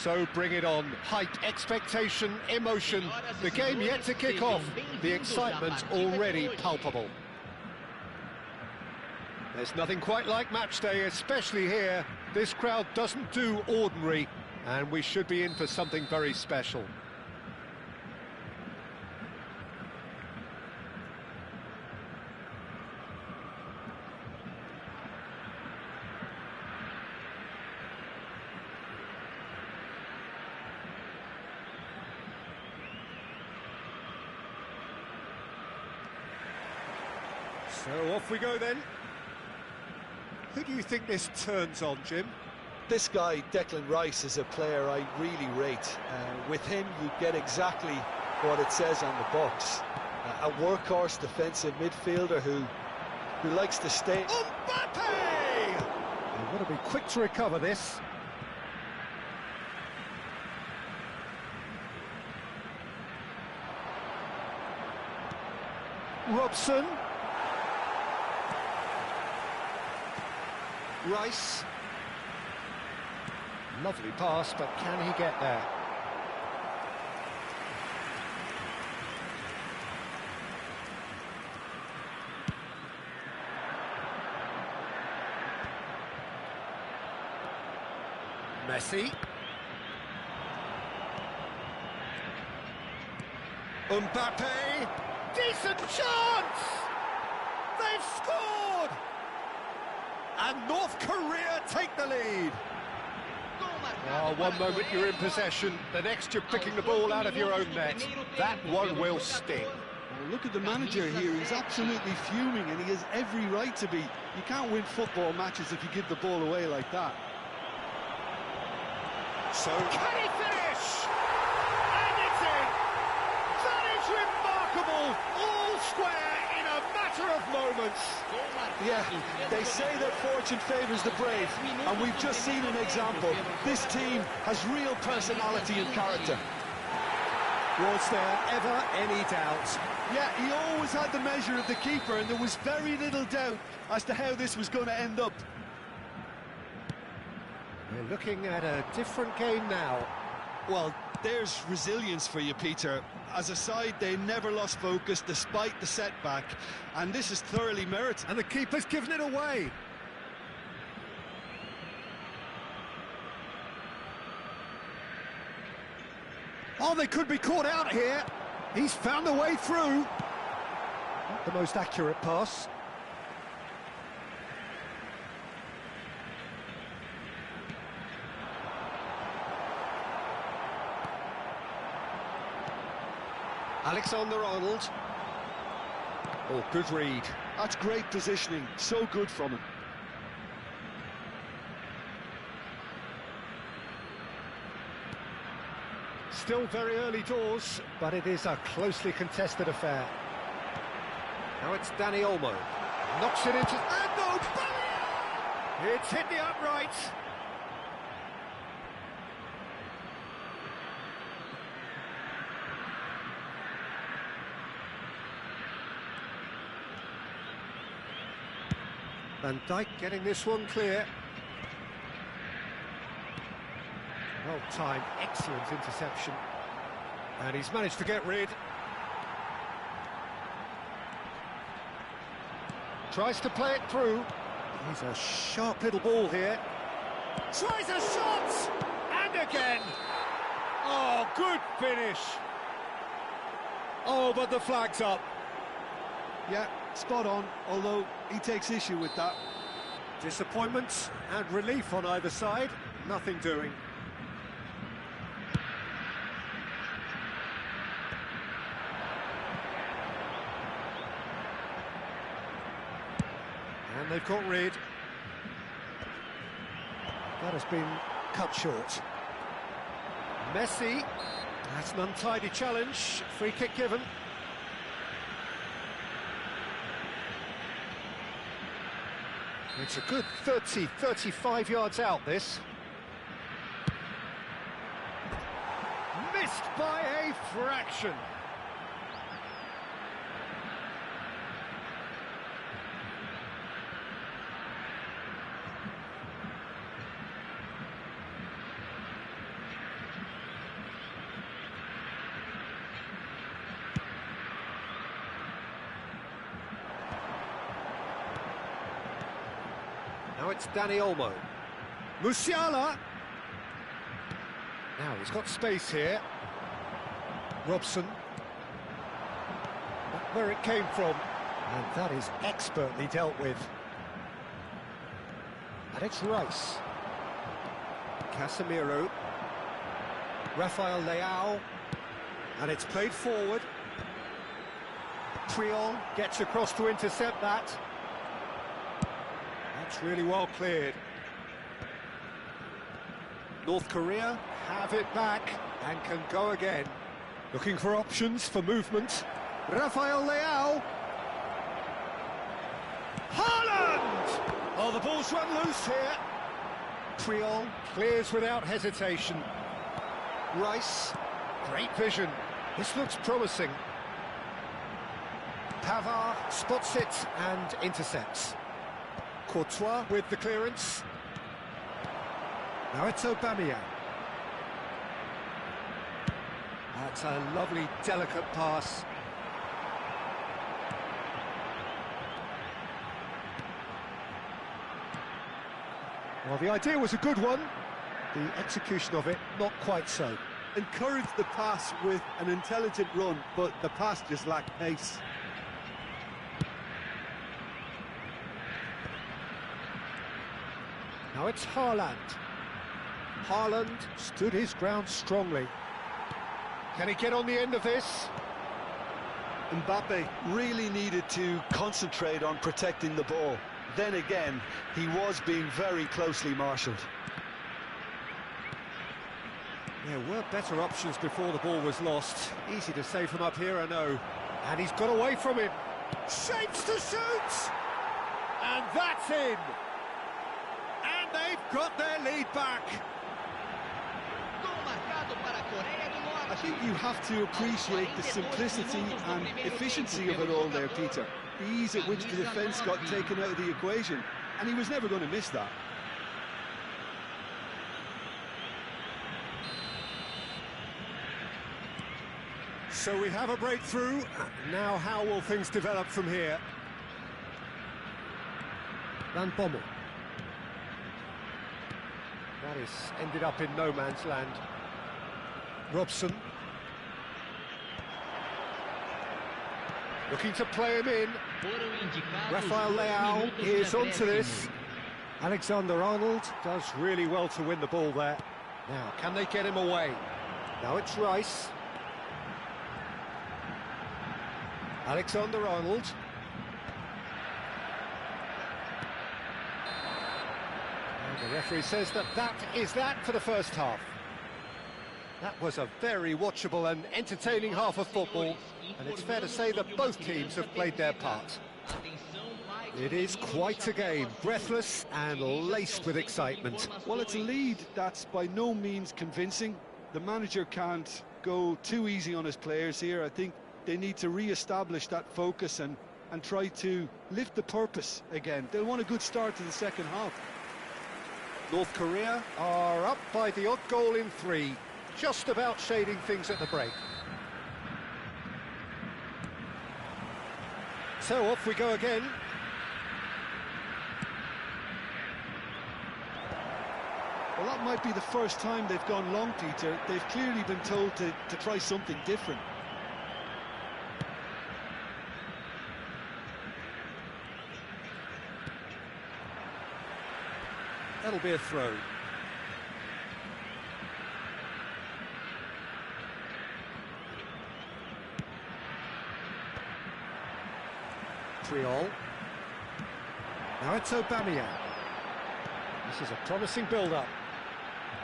So bring it on. Hype, expectation, emotion. The game yet to kick off. The excitement already palpable. There's nothing quite like match day, especially here. This crowd doesn't do ordinary, and we should be in for something very special. So off we go then. Who do you think this turns on, Jim? This guy, Declan Rice, is a player I really rate. With him, you get exactly what it says on the box. A workhorse defensive midfielder who likes to stay... Mbappe! They've got to be quick to recover this. Robson. Rice. Lovely pass, but can he get there? Messi. Mbappe. Decent chance! They've scored! And North Korea take the lead. Oh, one moment you're in possession, the next you're picking the ball out of your own net. That one will sting. Well, look at the manager here, he's absolutely fuming and he has every right to be. You can't win football matches if you give the ball away like that. So, can he finish? And it's in! That is remarkable! All square in a matter of moments. Yeah, they say that fortune favours the brave, and we've just seen an example. This team has real personality and character. Was there ever any doubt? Yeah, he always had the measure of the keeper, and there was very little doubt as to how this was going to end up. We're looking at a different game now. Well, there's resilience for you, Peter. As a side, they never lost focus despite the setback, and this is thoroughly merited. And the keeper's given it away. Oh, they could be caught out here. He's found a way through. Not the most accurate pass. Alexander-Arnold. Oh, good read. That's great positioning, so good from him. Still very early doors, but it is a closely contested affair. Now it's Danny Olmo. Knocks it into... And no! It's hit the upright. Van Dijk getting this one clear. Well timed, excellent interception. And he's managed to get rid. Tries to play it through. He's a sharp little ball here. Tries a shot! And again! Oh, good finish! Oh, but the flag's up. Yeah, spot on, although he takes issue with that. Disappointment and relief on either side. Nothing doing. And they've got rid. That has been cut short. Messi. That's an untidy challenge. Free kick given. It's a good 30, 35 yards out, this. Missed by a fraction. Now it's Danny Olmo. Musiala. Now he's got space here. Robson. That's where it came from. And that is expertly dealt with. And it's Rice. Casemiro. Rafael Leao. And it's played forward. Triol gets across to intercept that. That's really well cleared. North Korea have it back and can go again. Looking for options for movement. Rafael Leao. Haaland! Oh, the ball's run loose here. Triol clears without hesitation. Rice, great vision. This looks promising. Pavard spots it and intercepts. Courtois with the clearance. Now it's Aubameyang. That's a lovely, delicate pass. Well, the idea was a good one. The execution of it, not quite so. Encouraged the pass with an intelligent run, but the pass just lacked pace. Now it's Haaland. Haaland stood his ground strongly. Can he get on the end of this? Mbappe really needed to concentrate on protecting the ball. Then again, he was being very closely marshalled. There were better options before the ball was lost. Easy to say from up here, I know. And he's got away from him. Shapes to shoot! And that's in! And they've got their lead back. I think you have to appreciate the simplicity and efficiency of it all there, Peter. The ease at which the defence got taken out of the equation, and he was never going to miss that. So we have a breakthrough. Now how will things develop from here? Van Bommel. That is ended up in no man's land. Robson. Looking to play him in. Rafael Leao is onto this. Alexander-Arnold does really well to win the ball there. Now, can they get him away? Now it's Rice. Alexander-Arnold. And the referee says that is that for the first half. That was a very watchable and entertaining half of football, and it's fair to say that both teams have played their part. It is quite a game, breathless and laced with excitement. Well, it's a lead that's by no means convincing. The manager can't go too easy on his players here. I think they need to re-establish that focus and try to lift the purpose again. They'll want a good start to the second half. North Korea are up by the odd goal in 3. Just about shading things at the break. So off we go again. Well, that might be the first time they've gone long, Peter. They've clearly been told to try something different. That'll be a throw. Triol. Now it's Aubameyang. This is a promising build-up.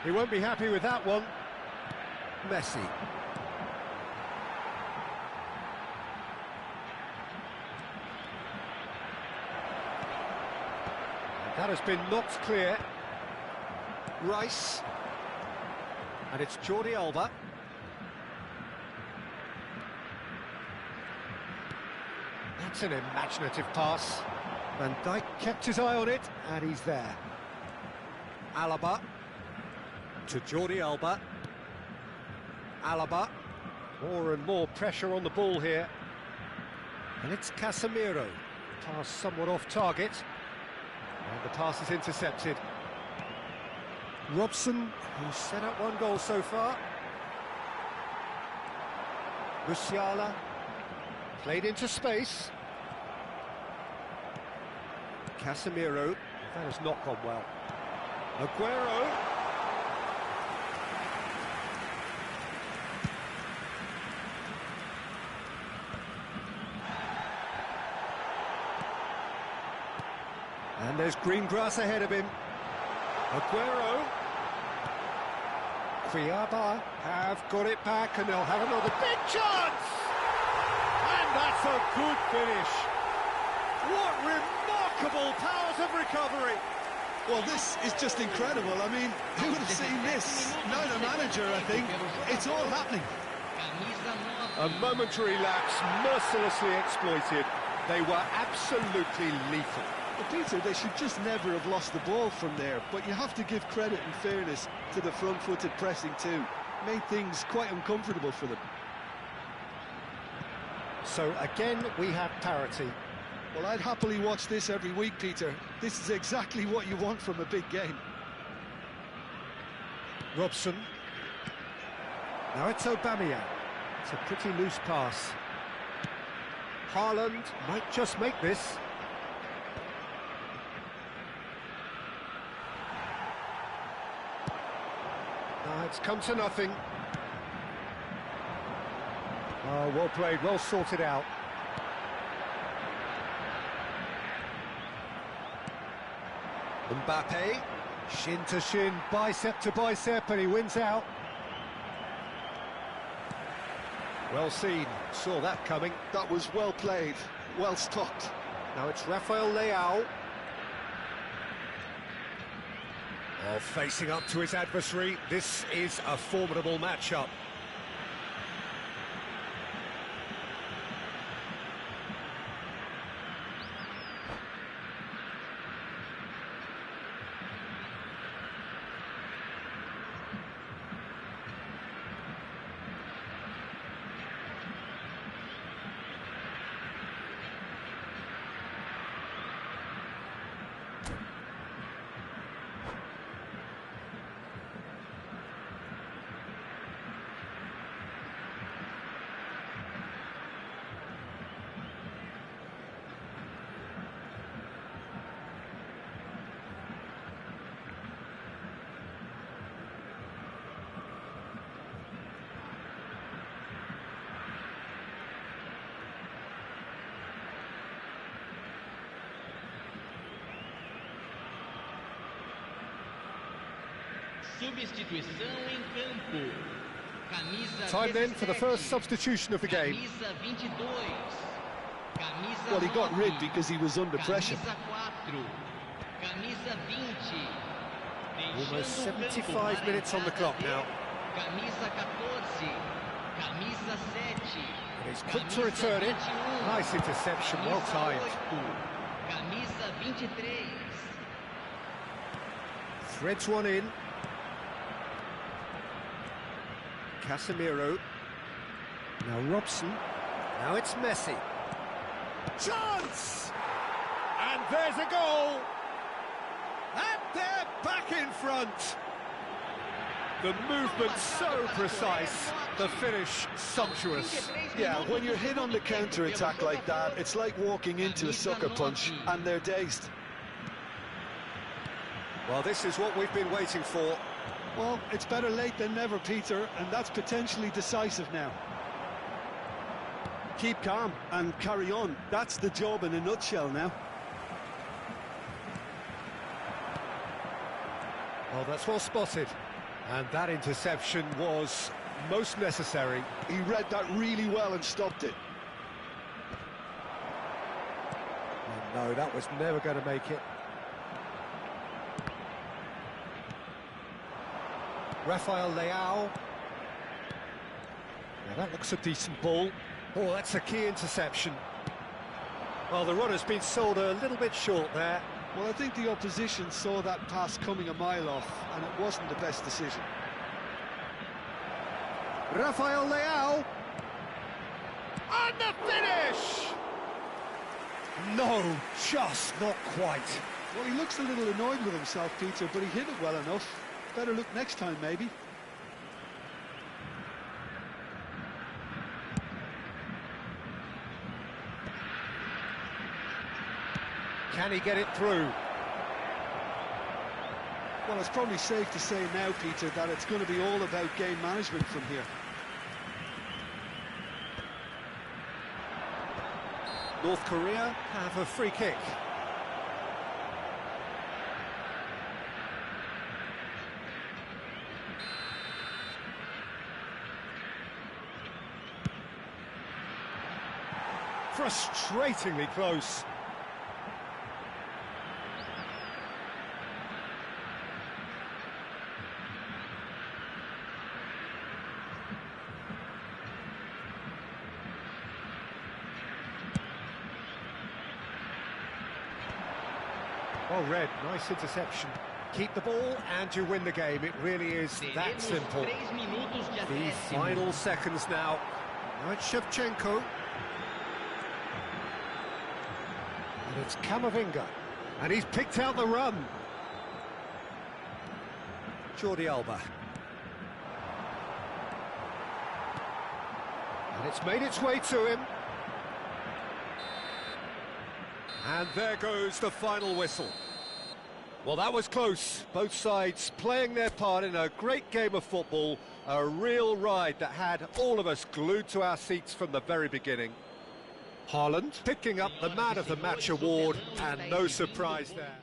He won't be happy with that one. Messi. And that has been knocked clear. Rice. And it's Jordi Alba. That's an imaginative pass. Van Dijk kept his eye on it, and he's there. Alaba to Jordi Alba. Alaba. More and more pressure on the ball here. And it's Casemiro. Pass somewhat off target. And the pass is intercepted. Robson, who's set up one goal so far. Musiala, played into space. Casemiro, that has not gone well. Aguero. And there's green grass ahead of him. Aguero. Criaba have got it back and they'll have another Big chance! And that's a good finish. What remarkable powers of recovery. Well, this is just incredible. I mean, who would have seen this? Not a manager, I think. It's all happening. A momentary lapse, mercilessly exploited. They were absolutely lethal. But Peter, they should just never have lost the ball from there. But you have to give credit and fairness to the front-footed pressing too. Made things quite uncomfortable for them. So again, we have parity. Well, I'd happily watch this every week, Peter. This is exactly what you want from a big game. Robson. Now it's Aubameyang. It's a pretty loose pass. Haaland might just make this. It's come to nothing. Oh, well played, well sorted out. Mbappe, shin to shin, bicep to bicep, and he wins out. Well seen, saw that coming. That was well played, well stopped. Now it's Rafael Leao. Oh, facing up to his adversary, this is a formidable matchup. Substituição em campo. Camisa Time then for the first substitution of the game. Camisa 22. Camisa Well, he got 9. rid because he was under pressure. Camisa 4. Camisa 20. Almost Deixando o 75 campo minutes on the clock now. Camisa 14. Camisa 7. And he's quick to return it. Nice interception, well timed. Camisa 23. Threads one in. Casemiro. Now Robson. Now it's Messi. Chance! And there's a goal! And they're back in front! The movement so precise, the finish sumptuous. Yeah, when you're hit on the counter-attack like that, it's like walking into a sucker punch, and they're dazed. Well, this is what we've been waiting for. Well, it's better late than never, Peter, and that's potentially decisive now. Keep calm and carry on. That's the job in a nutshell now. Well, that's well spotted. And that interception was most necessary. He read that really well and stopped it. Oh, no, that was never going to make it. Rafael Leao. Now that looks a decent ball. Oh, that's a key interception. Well, the runner's been sold a little bit short there. Well, I think the opposition saw that pass coming a mile off, and it wasn't the best decision. Rafael Leao. And the finish! No, just not quite. Well, he looks a little annoyed with himself, Peter, but he hit it well enough. Better look next time, maybe. Can he get it through? Well, it's probably safe to say now, Peter, that it's going to be all about game management from here. North Korea have a free kick. Frustratingly close. Well read, nice interception. Keep the ball and you win the game. It really is that simple. The final seconds now. Now it's Shevchenko. And it's Camavinga. And he's picked out the run. Jordi Alba. And it's made its way to him. And there goes the final whistle. Well, that was close. Both sides playing their part in a great game of football. A real ride that had all of us glued to our seats from the very beginning. Haaland picking up the Man of the Match award, and no surprise there.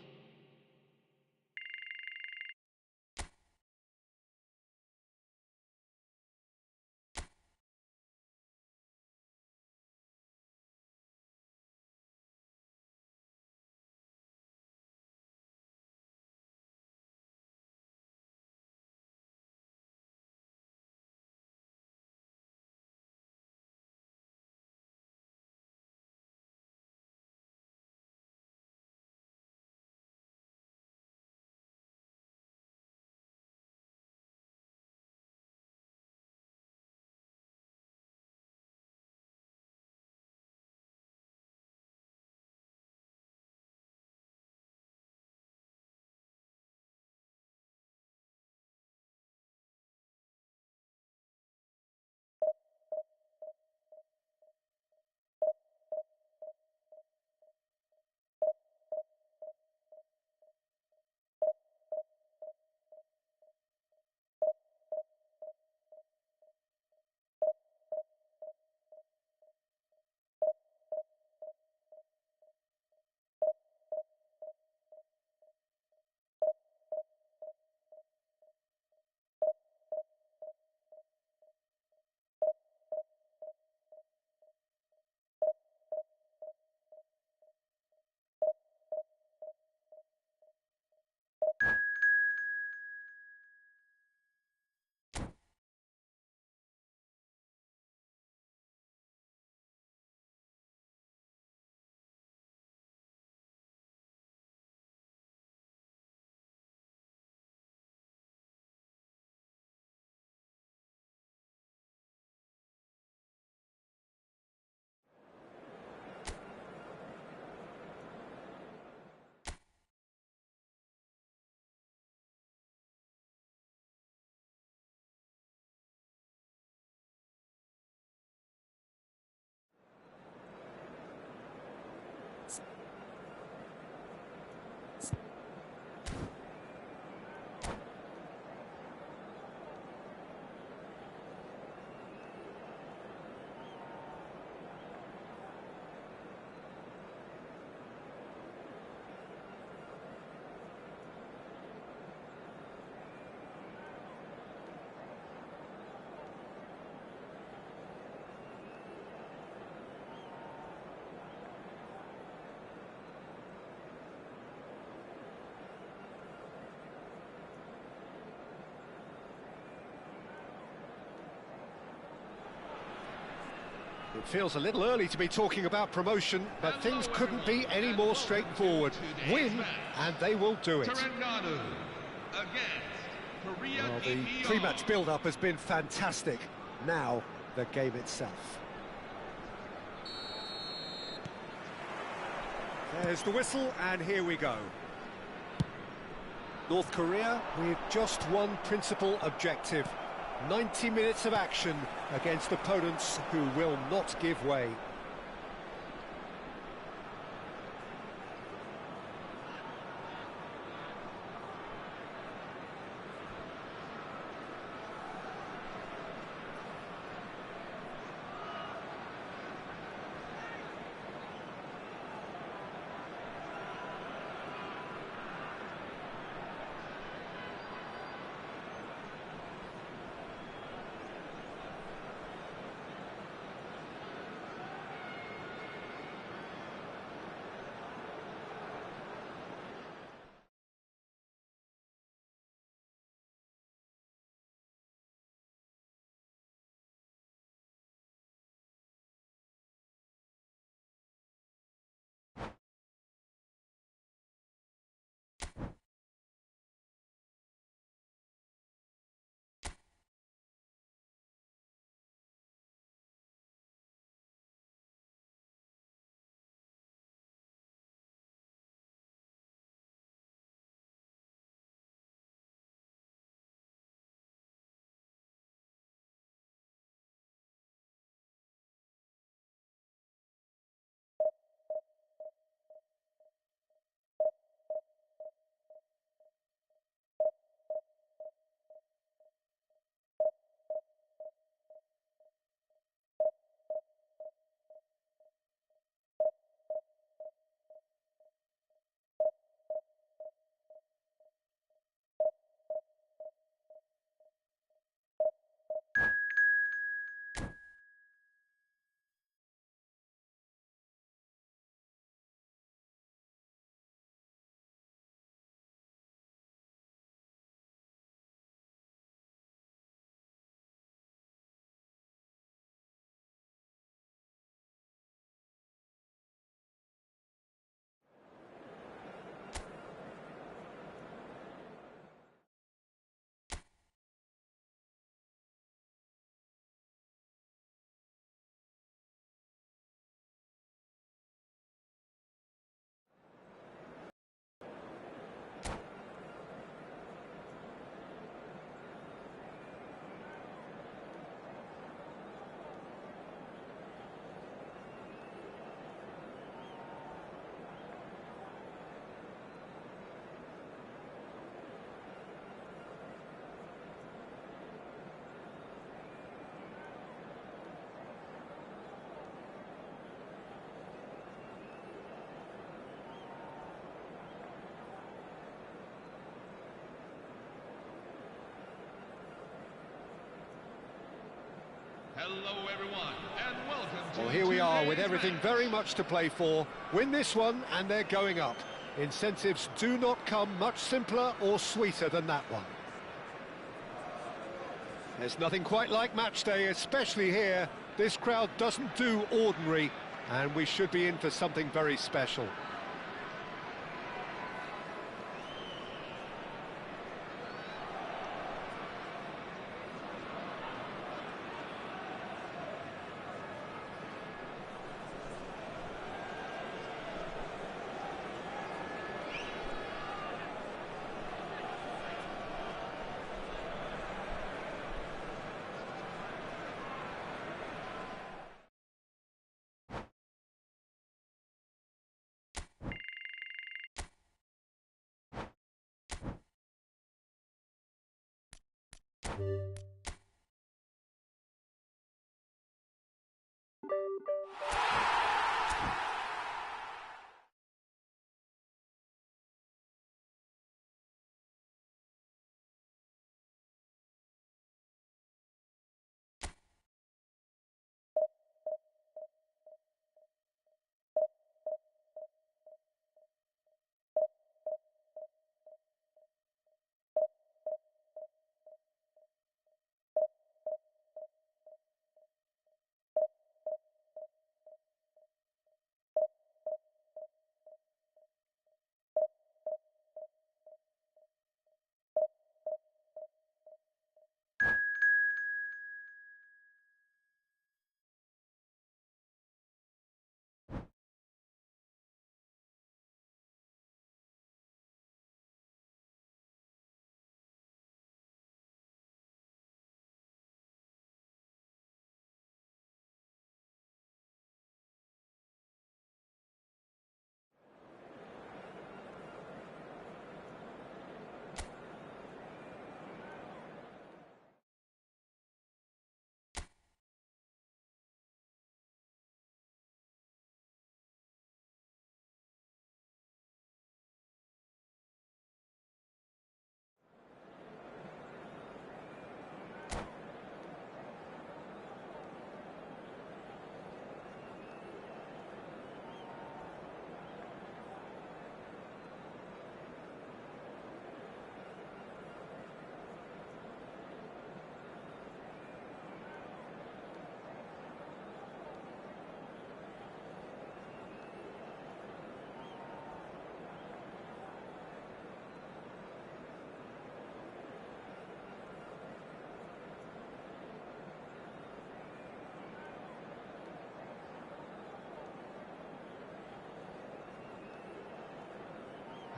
It feels a little early to be talking about promotion, but things couldn't be any more straightforward. Win, and they will do it. Well, the pre-match build-up has been fantastic. Now, the game itself. There's the whistle, and here we go. North Korea with just one principal objective: 90 minutes of action against opponents who will not give way. Hello everyone, and welcome to Well, here we are with everything very much to play for. Win this one and they're going up. Incentives do not come much simpler or sweeter than that one. There's nothing quite like match day, especially here. This crowd doesn't do ordinary, and we should be in for something very special.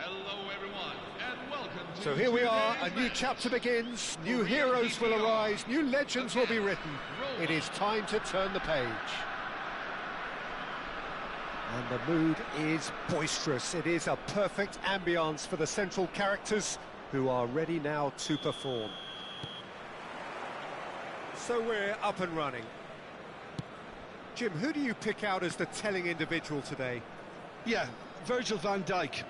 Hello everyone, and welcome to So here we are, a today's new match. chapter begins, new heroes will arise, new legends will be written. It is time to turn the page. And the mood is boisterous. It is a perfect ambience for the central characters who are ready now to perform. So we're up and running. Jim, who do you pick out as the telling individual today? Yeah, Virgil van Dijk.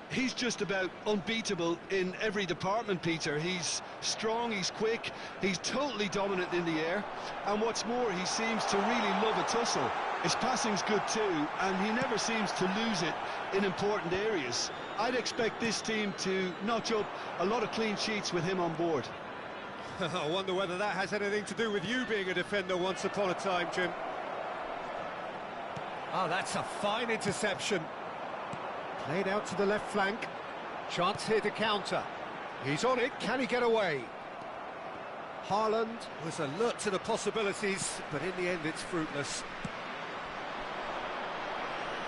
He's just about unbeatable in every department, Peter. He's strong, he's quick, he's totally dominant in the air. And what's more, he seems to really love a tussle. His passing's good too, and he never seems to lose it in important areas. I'd expect this team to notch up a lot of clean sheets with him on board. I wonder whether that has anything to do with you being a defender once upon a time, Jim. Oh, that's a fine interception. Played out to the left flank. Chance here to counter. He's on it. Can he get away? Haaland was alert to the possibilities, but in the end it's fruitless.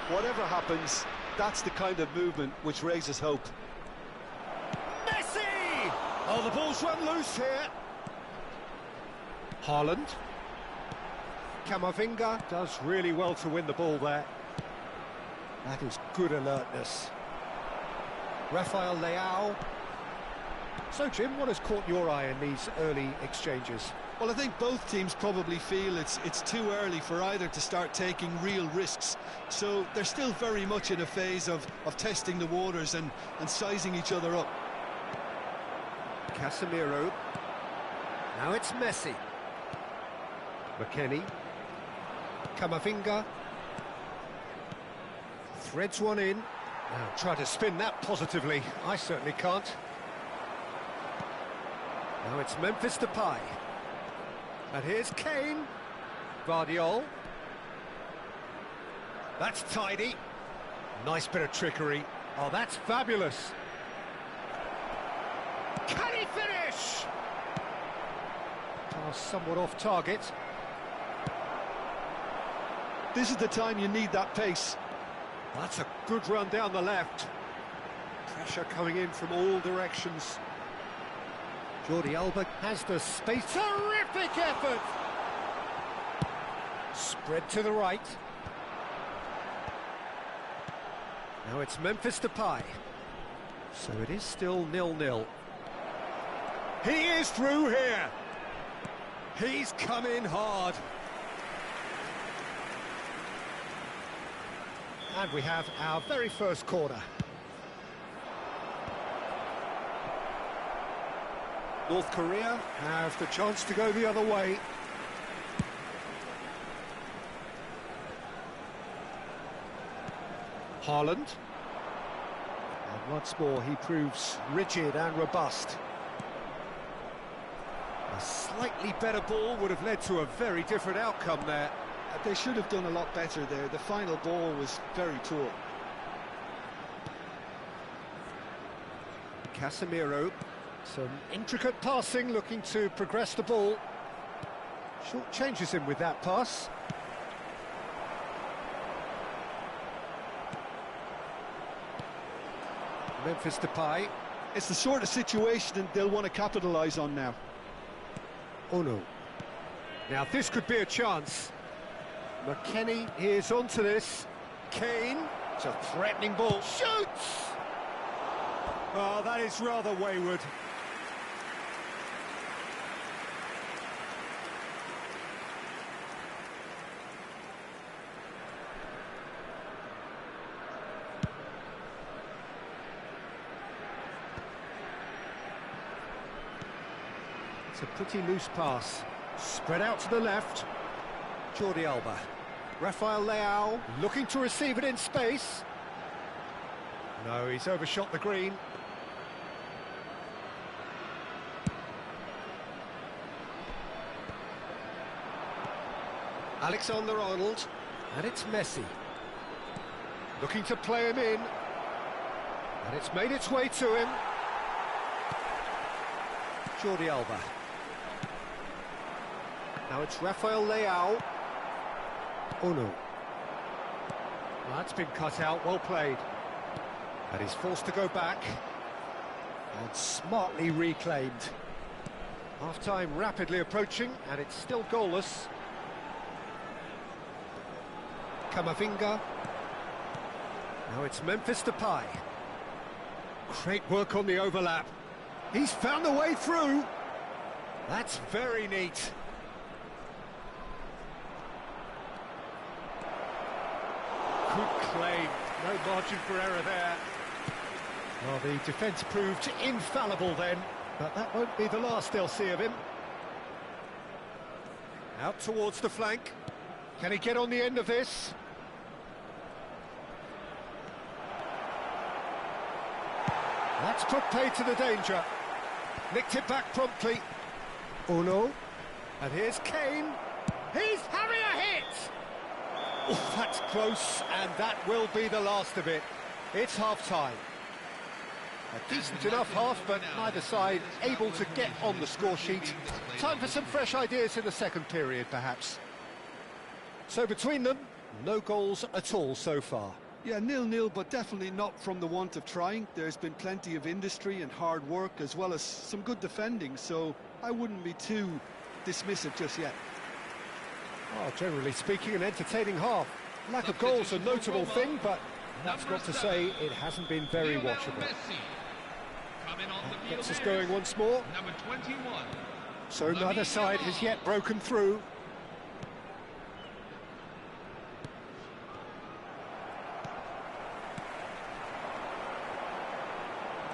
Whatever happens, that's the kind of movement which raises hope. Messi! Oh, the ball's run loose here. Haaland. Camavinga does really well to win the ball there. That is good alertness. Rafael Leao. So, Jim, what has caught your eye in these early exchanges? Well, I think both teams probably feel it's too early for either to start taking real risks. So they're still very much in a phase of testing the waters and sizing each other up. Casemiro. Now it's Messi. McKennie. Camavinga. Threads one in. Now try to spin that positively. I certainly can't. Now it's Memphis Depay. And here's Kane. Vardiol. That's tidy. Nice bit of trickery. Oh, that's fabulous. Can he finish? Pass somewhat off target. This is the time you need that pace. That's a good run down the left. Pressure coming in from all directions. Jordi Alba has the space. Terrific effort! Spread to the right. Now it's Memphis Depay. So it is still 0-0. He is through here. He's come in hard. And we have our very first corner. North Korea have the chance to go the other way. Haaland. And once more he proves rigid and robust. A slightly better ball would have led to a very different outcome there. They should have done a lot better there. The final ball was very poor. Casemiro. Some intricate passing, looking to progress the ball. Short changes him with that pass. Memphis Depay. It's the sort of situation they'll want to capitalise on now. Oh no. Now this could be a chance. McKennie is onto this. Kane. It's a threatening ball. Shoots! Oh, that is rather wayward. It's a pretty loose pass. Spread out to the left. Jordi Alba. Rafael Leao looking to receive it in space. No, he's overshot the green. Alexander-Arnold. And it's Messi. Looking to play him in. And it's made its way to him. Jordi Alba. Now it's Rafael Leao. Oh no. Well, that's been cut out, well played. And he's forced to go back. And smartly reclaimed. Half-time rapidly approaching, and it's still goalless. Kamavinga. Now it's Memphis Depay. Great work on the overlap. He's found the way through. That's very neat. Good claim. No margin for error there. Well, the defence proved infallible then, but that won't be the last they'll see of him. Out towards the flank. Can he get on the end of this? That's put paid to the danger. Nicked it back promptly. Uno. And here's Kane. He's having a hit! Oh, that's close, and that will be the last of it. It's half-time. A decent enough half, but neither side able to get on the score sheet. Time for some fresh ideas in the second period, perhaps. So between them, no goals at all so far. Yeah, 0-0, but definitely not from the want of trying. There's been plenty of industry and hard work, as well as some good defending, so I wouldn't be too dismissive just yet. Oh, generally speaking, an entertaining half. Lack of goals a notable thing, but that's not to say it hasn't been very watchable. That gets us going once more. Number 21. So neither side has yet broken through.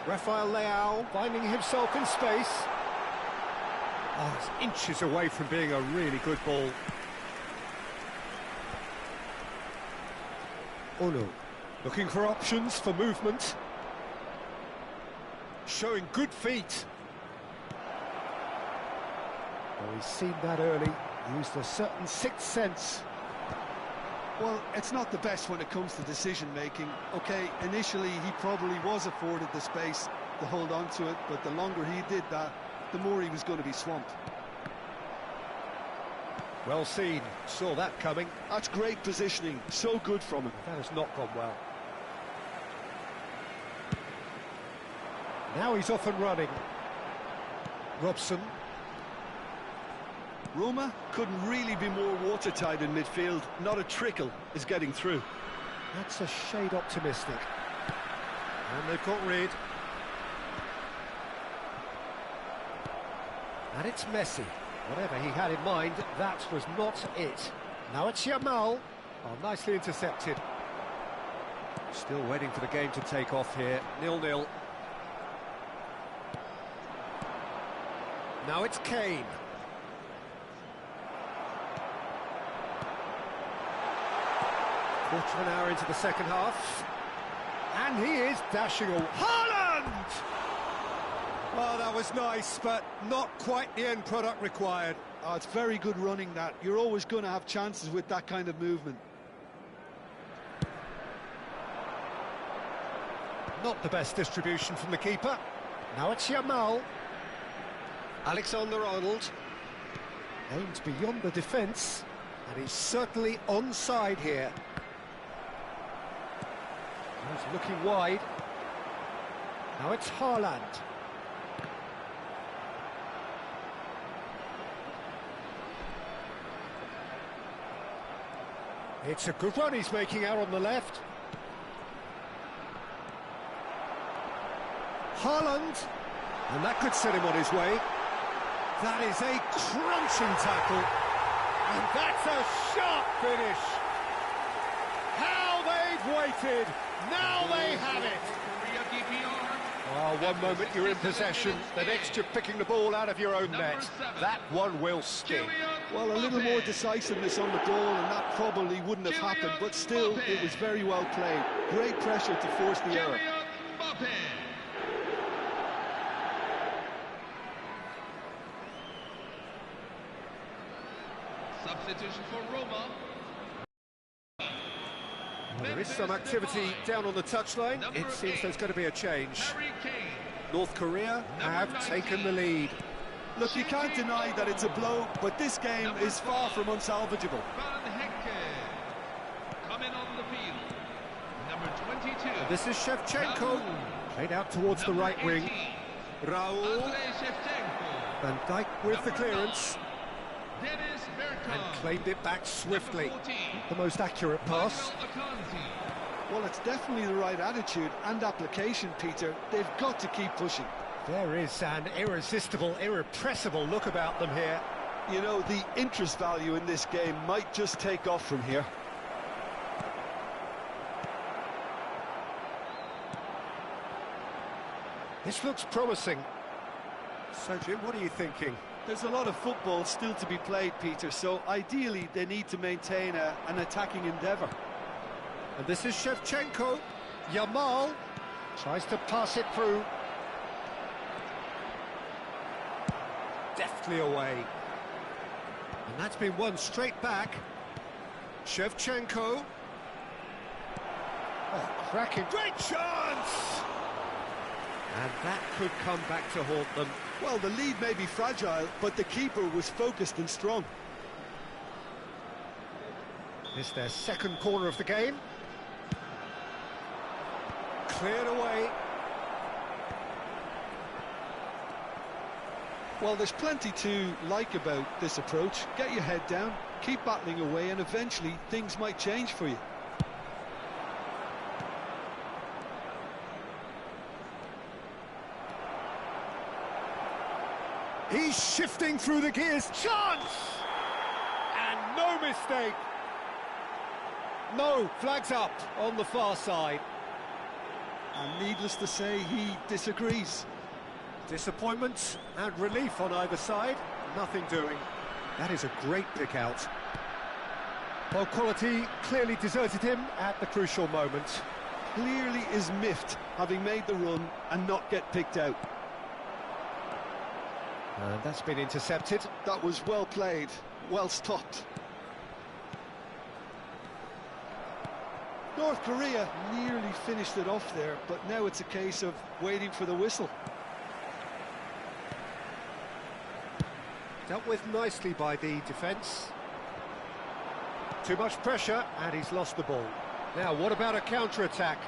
Rafael Leao finding himself in space. Oh, it's inches away from being a really good ball. Uno, looking for options for movement. Showing good feet. Oh, he's seen that early. Used a certain sixth sense. Well, it's not the best when it comes to decision-making. Okay, initially he probably was afforded the space to hold on to it, but the longer he did that, the more he was going to be swamped. Well seen, saw that coming. That's great positioning, so good from him. That has not gone well. Now he's off and running. Robson. Roma couldn't really be more watertight in midfield. Not a trickle is getting through. That's a shade optimistic. And they've got rid. And it's Messi. Whatever he had in mind, that was not it. Now it's Yamal. Oh, nicely intercepted. Still waiting for the game to take off here. 0-0. Now it's Kane. Quarter of an hour into the second half. And he is dashing away. Haaland! Oh, that was nice, but not quite the end product required. Oh, it's very good running, that. You're always going to have chances with that kind of movement. Not the best distribution from the keeper. Now it's Yamal. Alexander-Arnold. Aimed beyond the defence. And he's certainly onside here. He's looking wide. Now it's Haaland. It's a good run he's making out on the left. Haaland. And that could set him on his way. That is a crunching tackle. And that's a sharp finish. How they've waited. Now they have it. Oh, one moment you're in possession, the next you're picking the ball out of your own net. That one will sting. Well, a little more decisiveness on the ball, and that probably wouldn't have happened, but still, it was very well played. Great pressure to force the error. Substitution for Roma. Well, there is some activity down on the touchline. It seems there's going to be a change. North Korea have taken the lead. Look, you can't deny that it's a blow, but this game is far from unsalvageable. Coming on the field, number 22. This is Shevchenko, played out towards the right wing. Raul, Van Dijk with the clearance, and claimed it back swiftly. The most accurate pass. Well, it's definitely the right attitude and application, Peter. They've got to keep pushing. There is an irresistible, irrepressible look about them here. You know, the interest value in this game might just take off from here. This looks promising. So, Jim, what are you thinking? There's a lot of football still to be played, Peter, so ideally they need to maintain an attacking endeavour. And this is Shevchenko. Yamal tries to pass it through. Deftly away. And that's been won straight back. Shevchenko. Oh, cracking. Great chance! And that could come back to haunt them. Well, the lead may be fragile, but the keeper was focused and strong. It's their second corner of the game. Cleared away. Well, there's plenty to like about this approach. Get your head down, keep battling away, and eventually things might change for you. He's shifting through the gears. Chance! And no mistake. No, flags up on the far side. And needless to say, he disagrees. Disappointment and relief on either side. Nothing doing. That is a great pick out. Well, quality clearly deserted him at the crucial moment. Clearly is miffed, having made the run and not get picked out. And that's been intercepted. That was well played, well stopped. North Korea nearly finished it off there, but now it's a case of waiting for the whistle. Dealt with nicely by the defence. Too much pressure, and he's lost the ball. Now, what about a counter-attack?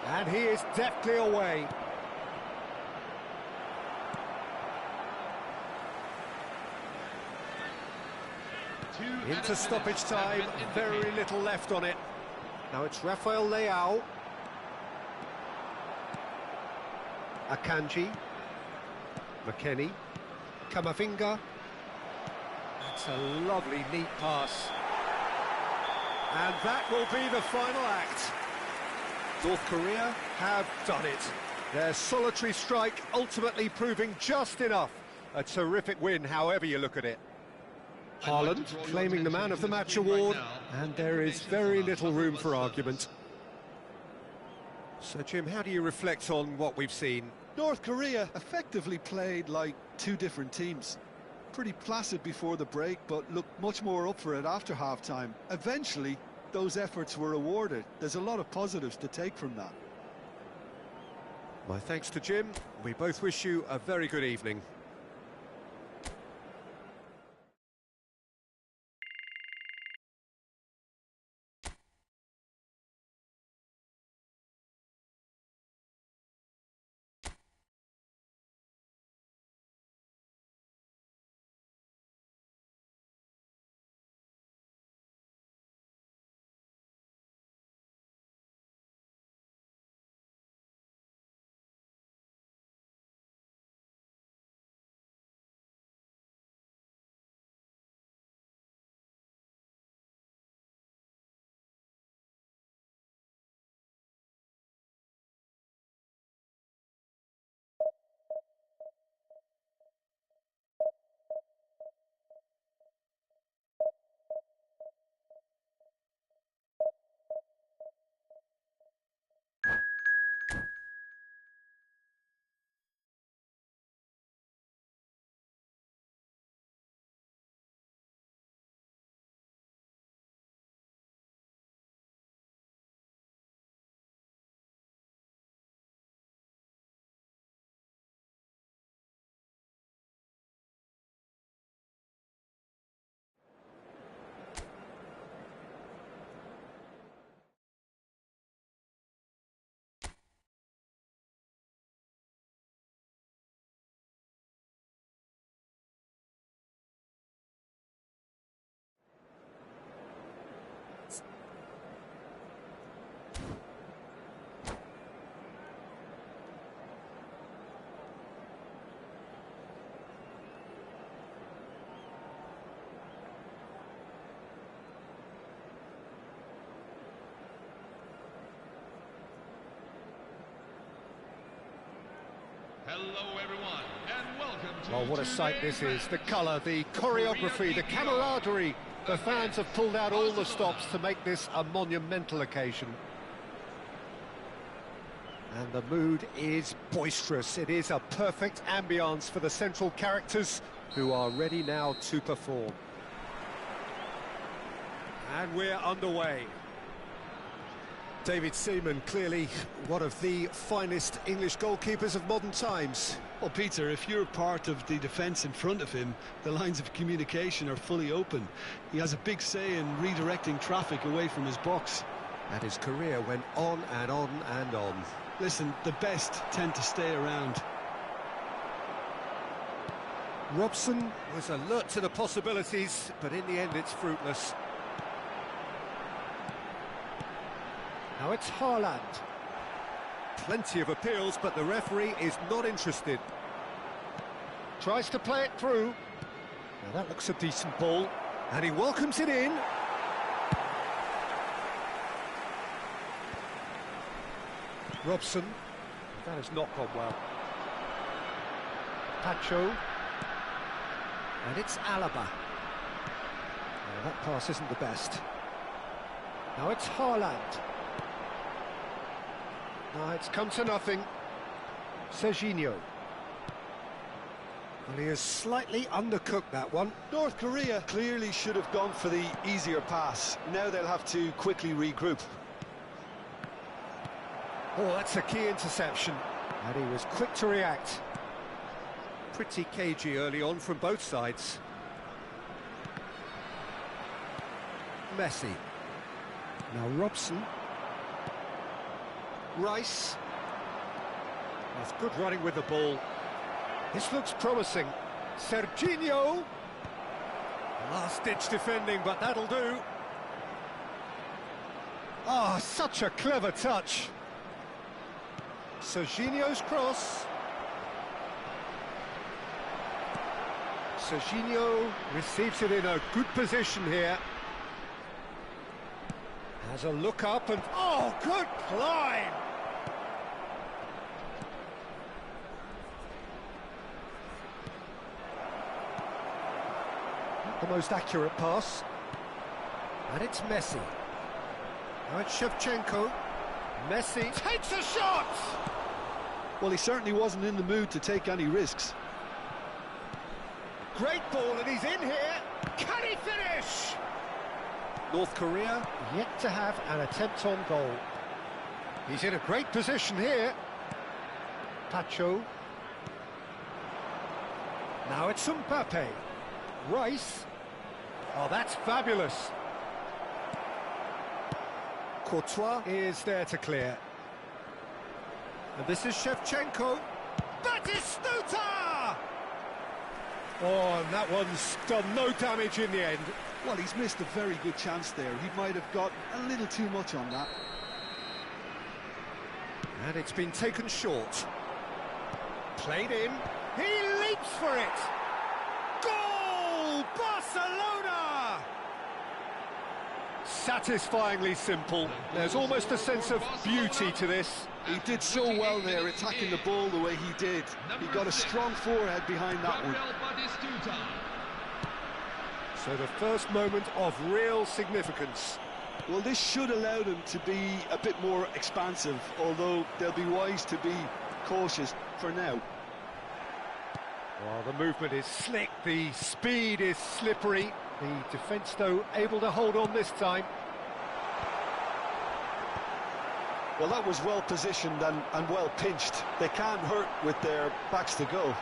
And he is deftly away. Into stoppage time, very little left on it. Now it's Rafael Leao. Akanji. McKennie. Kamavinga. That's a lovely, neat pass. And that will be the final act. North Korea have done it. Their solitary strike ultimately proving just enough. A terrific win, however you look at it. Haaland claiming the Man of the Match award, and there is very little room for argument. So, Jim, how do you reflect on what we've seen? North Korea effectively played like two different teams. Pretty placid before the break, but looked much more up for it after half-time. Eventually, those efforts were rewarded. There's a lot of positives to take from that. My thanks to Jim. We both wish you a very good evening. Hello, everyone, and welcome to Oh, what a sight this is. The colour, the choreography, the camaraderie. The fans have pulled out all the stops to make this a monumental occasion. And the mood is boisterous. It is a perfect ambience for the central characters who are ready now to perform. And we're underway. David Seaman, clearly one of the finest English goalkeepers of modern times. Well, Peter, if you're part of the defence in front of him, the lines of communication are fully open. He has a big say in redirecting traffic away from his box. And his career went on and on and on. Listen, the best tend to stay around. Robson was alert to the possibilities, but in the end it's fruitless. Now it's Haaland. Plenty of appeals, but the referee is not interested. Tries to play it through. Now that looks a decent ball, and he welcomes it in. Robson. That has not gone well. Pacho. And it's Alaba. Now that pass isn't the best. Now it's Haaland. Now it's come to nothing. Serginho. Well, he has slightly undercooked that one. North Korea clearly should have gone for the easier pass. Now they'll have to quickly regroup. Oh, that's a key interception. And he was quick to react. Pretty cagey early on from both sides. Messi. Now Robson. Rice. That's good running with the ball. This looks promising. Serginho. Last-ditch defending, but that'll do. Ah, such a clever touch. Serginho's cross. Serginho receives it in a good position here. Has a look up and... oh, good climb! Not the most accurate pass. And it's Messi. Now it's Shevchenko. Messi takes a shot! Well, he certainly wasn't in the mood to take any risks. Great ball, and he's in here. Can he finish? North Korea yet to have an attempt on goal. He's in a great position here. Pacho. Now it's Mbappe. Rice. Oh, that's fabulous. Courtois is there to clear. And this is Shevchenko. Batistuta! Oh, and that one's done no damage in the end. Well, he's missed a very good chance there. He might have got a little too much on that. And it's been taken short. Played in. He leaps for it! Goal! Barcelona! Satisfyingly simple. There's almost a sense of beauty to this. He did so well there, attacking the ball the way he did. He got a strong forehead behind that one. So the first moment of real significance. Well, this should allow them to be a bit more expansive, although they'll be wise to be cautious for now. Well, the movement is slick, the speed is slippery. The defence, though, able to hold on this time. Well, that was well positioned and well pinched. They can't hurt with their backs to go.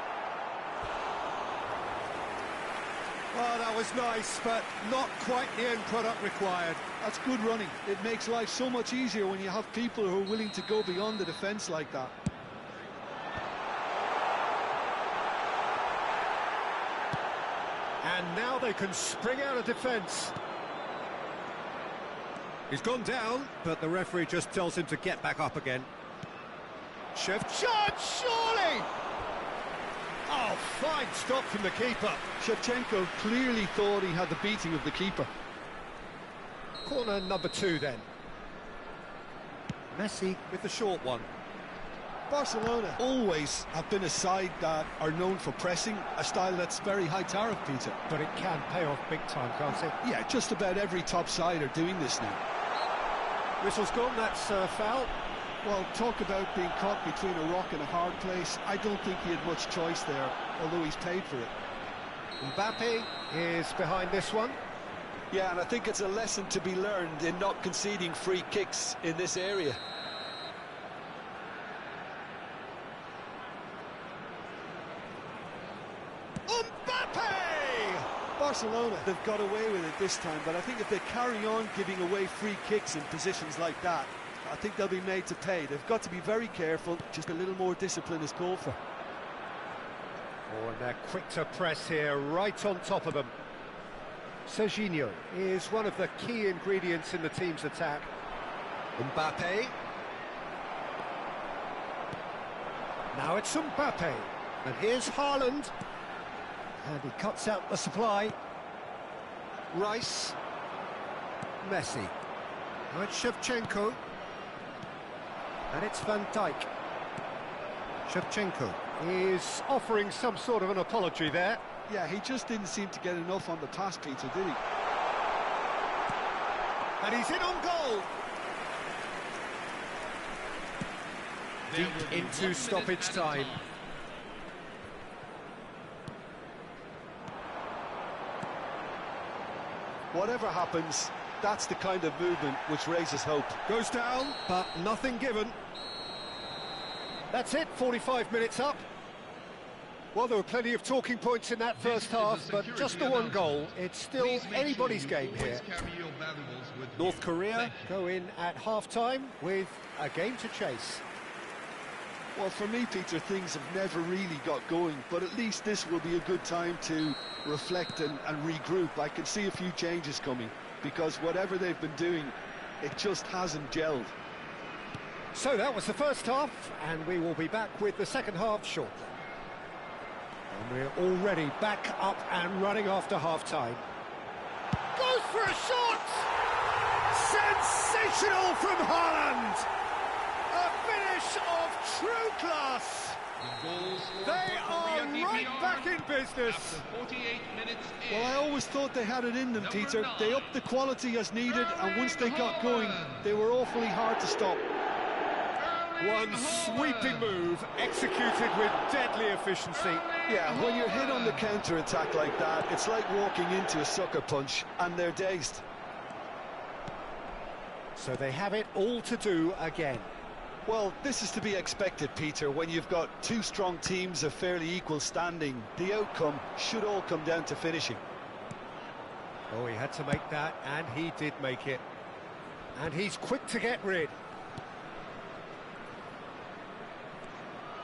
Oh, that was nice, but not quite the end product required. That's good running. It makes life so much easier when you have people who are willing to go beyond the defence like that. And now they can spring out of defence. He's gone down, but the referee just tells him to get back up again. Shevchenko, surely! Oh, fine stop from the keeper. Shevchenko clearly thought he had the beating of the keeper. Corner number 2 then. Messi with the short one. Barcelona always have been a side that are known for pressing, a style that's very high tariff, Peter. But it can pay off big time, can't it? Yeah, just about every top side are doing this now. Whistle's gone, that's a foul. Well, talk about being caught between a rock and a hard place. I don't think he had much choice there, although he's paid for it. Mbappe is behind this one. Yeah, and I think it's a lesson to be learned in not conceding free kicks in this area. Barcelona, they've got away with it this time, but I think if they carry on giving away free kicks in positions like that, I think they'll be made to pay. They've got to be very careful, just a little more discipline is called for. Oh, and they're quick to press here, right on top of them. Serginho is one of the key ingredients in the team's attack. Mbappe. Now it's Mbappe, and here's Haaland. And he cuts out the supply. Rice. Messi. Now it's Shevchenko. And it's Van Dijk. Shevchenko is offering some sort of an apology there. Yeah, he just didn't seem to get enough on the pass, Peter, did he? And he's in on goal. Deep into stoppage time. Whatever happens, that's the kind of movement which raises hope. Goes down, but nothing given. That's it, 45 minutes up. Well, there were plenty of talking points in that first half, but just the one goal. It's still anybody's game here. North Korea go in at half-time with a game to chase. Well, for me, Peter, things have never really got going, but at least this will be a good time to reflect and regroup. I can see a few changes coming, because whatever they've been doing, it just hasn't gelled. So that was the first half, and we will be back with the second half shortly. And we're already back up and running after half-time. Goes for a shot! Sensational from Haaland! A finish of true class! They are right back in business. Well, I always thought they had it in them, Peter. They upped the quality as needed, and once they got going, they were awfully hard to stop. One sweeping move, executed with deadly efficiency. Yeah, when you're hit on the counter-attack like that, it's like walking into a sucker punch, and they're dazed. So they have it all to do again. Well, this is to be expected, Peter. When you've got two strong teams of fairly equal standing, the outcome should all come down to finishing. Oh, he had to make that, and he did make it. And he's quick to get rid.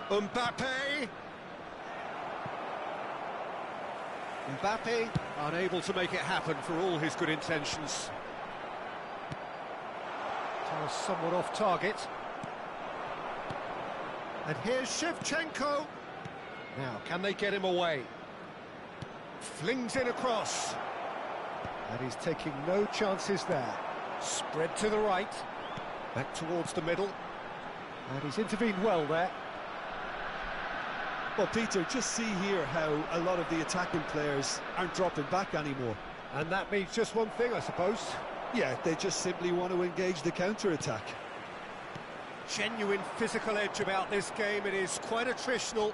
Mbappe! Mbappe unable to make it happen for all his good intentions. Was somewhat off target. And here's Shevchenko. Now, can they get him away? Flings in across. And he's taking no chances there. Spread to the right. Back towards the middle. And he's intervened well there. Well, Peter, just see here how a lot of the attacking players aren't dropping back anymore. And that means just one thing, I suppose. Yeah, they just simply want to engage the counter-attack. Genuine physical edge about this game. It is quite attritional.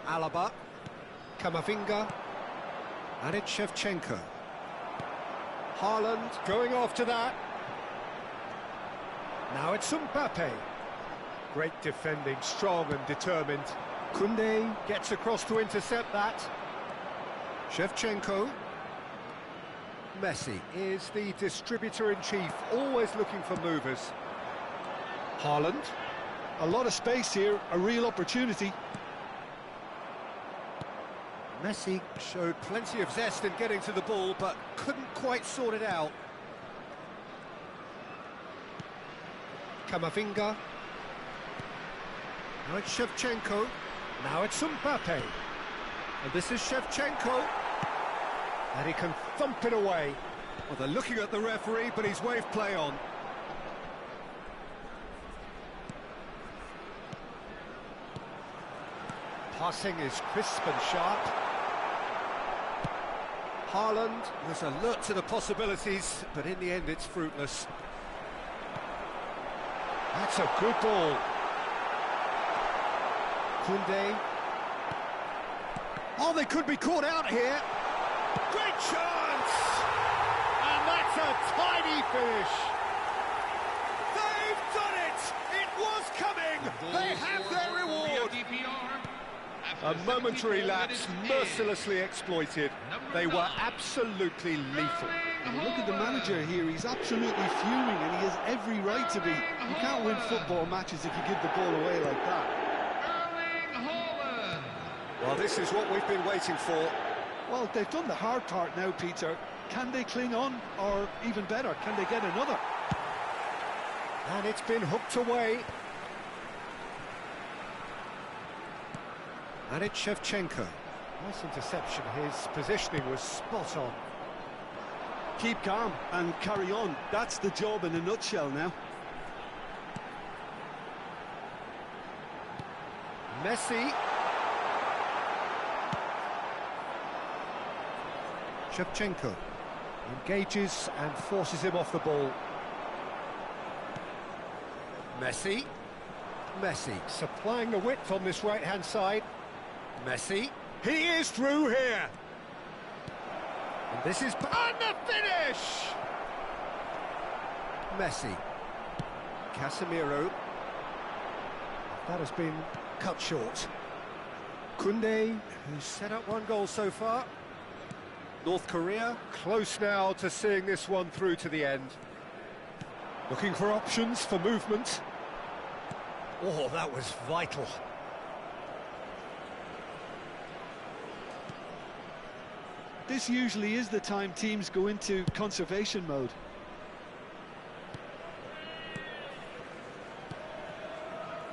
Alaba, Camavinga, and it's Shevchenko. Haaland going after that. Now it's Mbappe. Great defending, strong and determined. Koundé gets across to intercept that. Shevchenko. Messi is the distributor-in-chief, always looking for movers. Haaland. A lot of space here, a real opportunity. Messi showed plenty of zest in getting to the ball, but couldn't quite sort it out. Camavinga. Now it's Shevchenko. Now it's Mbappe. And this is Shevchenko. And he can thump it away. Well, they're looking at the referee, but he's waved play on. Passing is crisp and sharp. Haaland was alert to the possibilities, but in the end it's fruitless. That's a good ball. Koundé. Oh, they could be caught out here. Great chance! And that's a tidy finish. They've done it! It was coming! They have their reward! A momentary lapse mercilessly exploited. They were absolutely lethal. And look at the manager here, he's absolutely fuming and he has every right to be. You can't win football matches if you give the ball away like that. Well, this is what we've been waiting for. Well, they've done the hard part now, Peter. Can they cling on, or even better, can they get another? And it's been hooked away. And it's Shevchenko. Nice interception, his positioning was spot on. Keep calm and carry on. That's the job in a nutshell now. Messi. Shevchenko engages and forces him off the ball. Messi. Messi supplying the width on this right-hand side. Messi. He is through here. And this is... And the finish! Messi. Casemiro. That has been cut short. Koundé, who's set up one goal so far. North Korea, close now to seeing this one through to the end. Looking for options for movement. Oh, that was vital. This usually is the time teams go into conservation mode.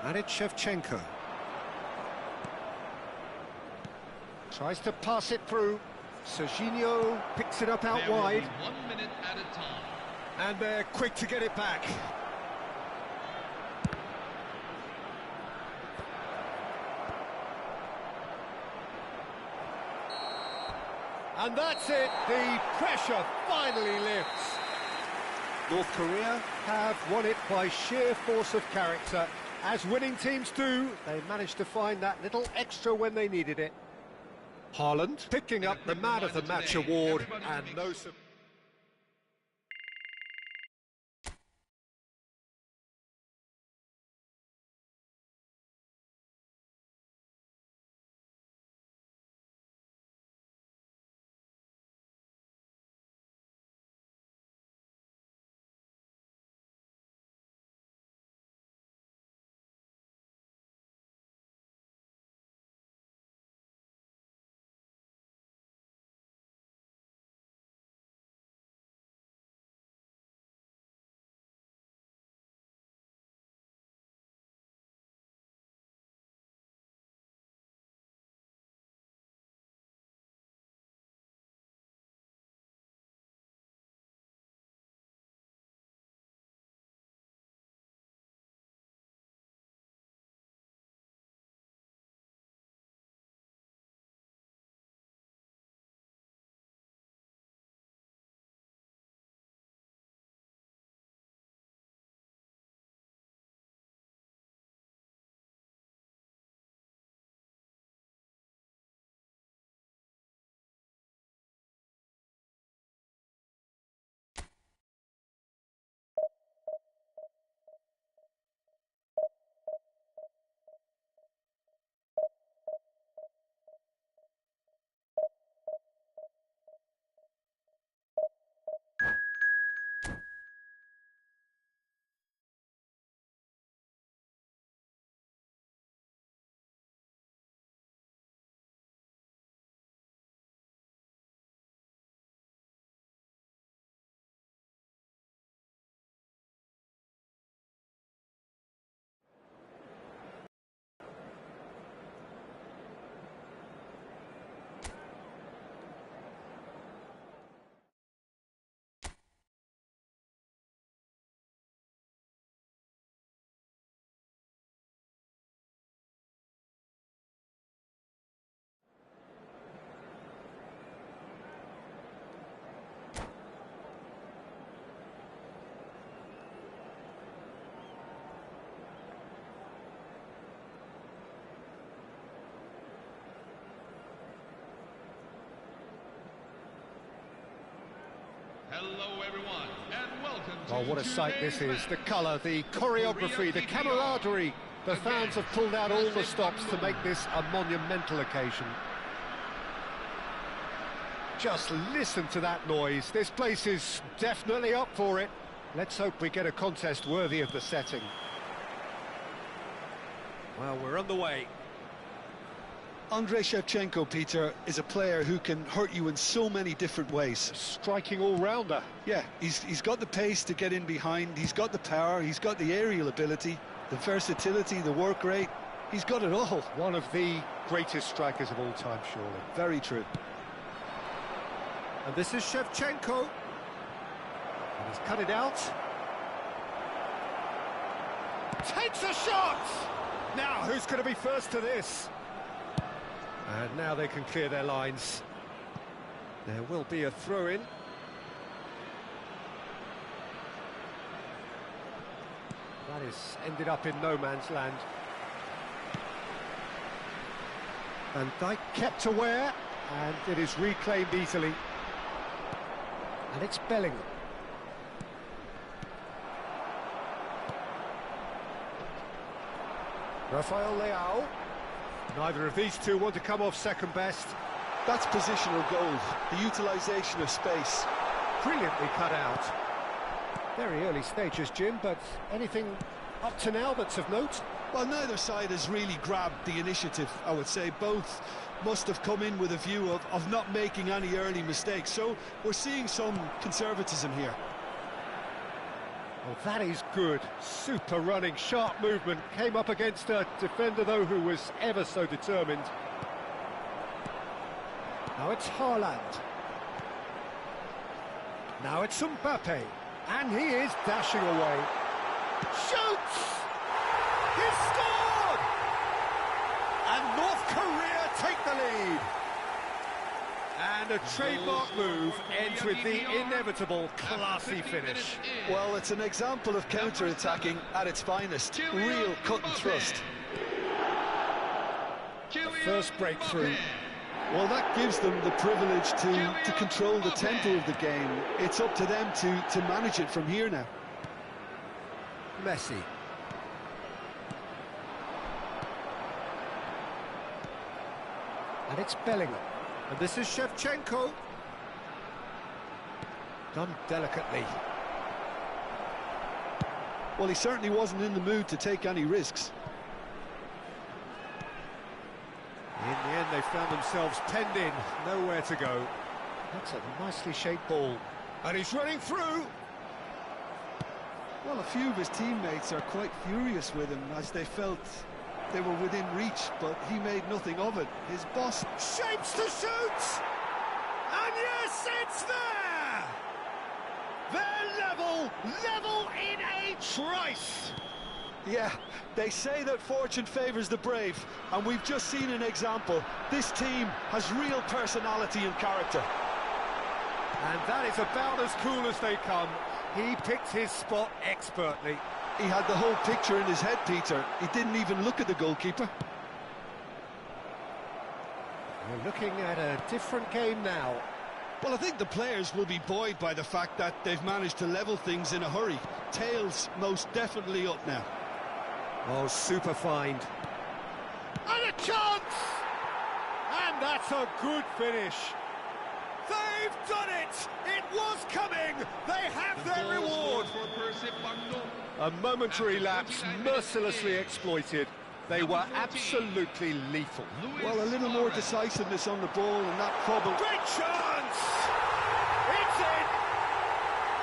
And it's Shevchenko. Tries to pass it through. Serginho picks it up out wide. 1 minute at a time. And they're quick to get it back. And that's it, the pressure finally lifts. North Korea have won it by sheer force of character. As winning teams do, they managed to find that little extra when they needed it. Haaland picking up the Man of the Match award, and no surprise. Hello, everyone, and welcome to Oh, what a sight this is. The colour, the choreography, the camaraderie. The fans have pulled out all the stops to make this a monumental occasion. Just listen to that noise. This place is definitely up for it. Let's hope we get a contest worthy of the setting. Well, we're underway. Andrei Shevchenko, Peter, is a player who can hurt you in so many different ways. Striking all-rounder. Yeah, he's got the pace to get in behind, he's got the power, he's got the aerial ability, the versatility, the work rate. He's got it all. One of the greatest strikers of all time, surely. Very true. And this is Shevchenko. And he's cut it out. Takes a shot! Now, who's going to be first to this? And now they can clear their lines. There will be a throw-in. That is ended up in no man's land. And Dijk kept aware, and it is reclaimed easily. And it's Bellingham. Rafael Leao. Neither of these two want to come off second best. That's positional gold, the utilisation of space. Brilliantly cut out. Very early stages, Jim, but anything up to now that's of note? Well, neither side has really grabbed the initiative, I would say. Both must have come in with a view of not making any early mistakes, so we're seeing some conservatism here. Well, that is good. Super running, sharp movement. Came up against a defender, though, who was ever so determined. Now it's Haaland. Now it's Mbappe. And he is dashing away. Shoots! He scored! And North Korea take the lead. And a trademark move ends with the inevitable classy finish. Well, it's an example of counter-attacking at its finest. Real cut and thrust. First breakthrough. Well, that gives them the privilege to control the tempo of the game. It's up to them to manage it from here now. Messi. And it's Bellingham. And this is Shevchenko. Done delicately. Well, he certainly wasn't in the mood to take any risks. In the end, they found themselves penned in, nowhere to go. That's a nicely shaped ball. And he's running through. Well, a few of his teammates are quite furious with him as they felt they were within reach, but he made nothing of it. His boss Shapes to shoot! And yes, it's there! They're level in a trice! Yeah, they say that fortune favours the brave, and we've just seen an example. This team has real personality and character. And that is about as cool as they come. He picked his spot expertly. He had the whole picture in his head, Peter. He didn't even look at the goalkeeper. We're looking at a different game now. Well, I think the players will be buoyed by the fact that they've managed to level things in a hurry. Tails most definitely up now. Oh, super find. And a chance! And that's a good finish. They've done it! It was coming! They have their reward! A momentary lapse, mercilessly exploited. They were absolutely lethal. Well, a little more decisiveness on the ball and that trouble. Great chance! It's in!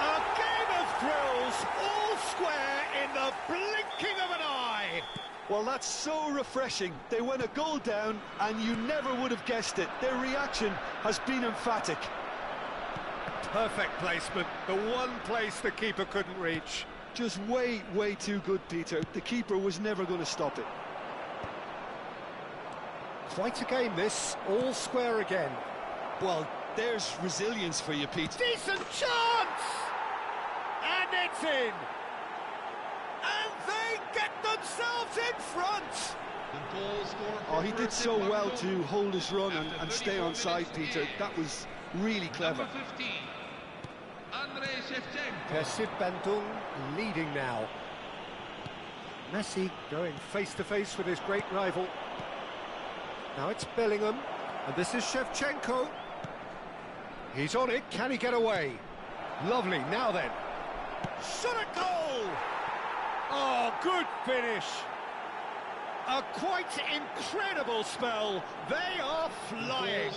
A game of thrills, all square in the blinking of an eye! Well, that's so refreshing. They went a goal down and you never would have guessed it. Their reaction has been emphatic. Perfect placement, the one place the keeper couldn't reach. Just way too good, Peter. The keeper was never going to stop it. Quite a game this, all square again. Well, there's resilience for you, Pete. Decent chance! And it's in! And they get themselves in front! Oh, he did so well to hold his run and stay on side, Peter. That was really clever. Persib Bandung leading now. Messi going face-to-face with his great rival. Now it's Bellingham, and this is Shevchenko. He's on it, can he get away? Lovely, now then. Shot a goal! Oh, good finish. A quite incredible spell. They are flying.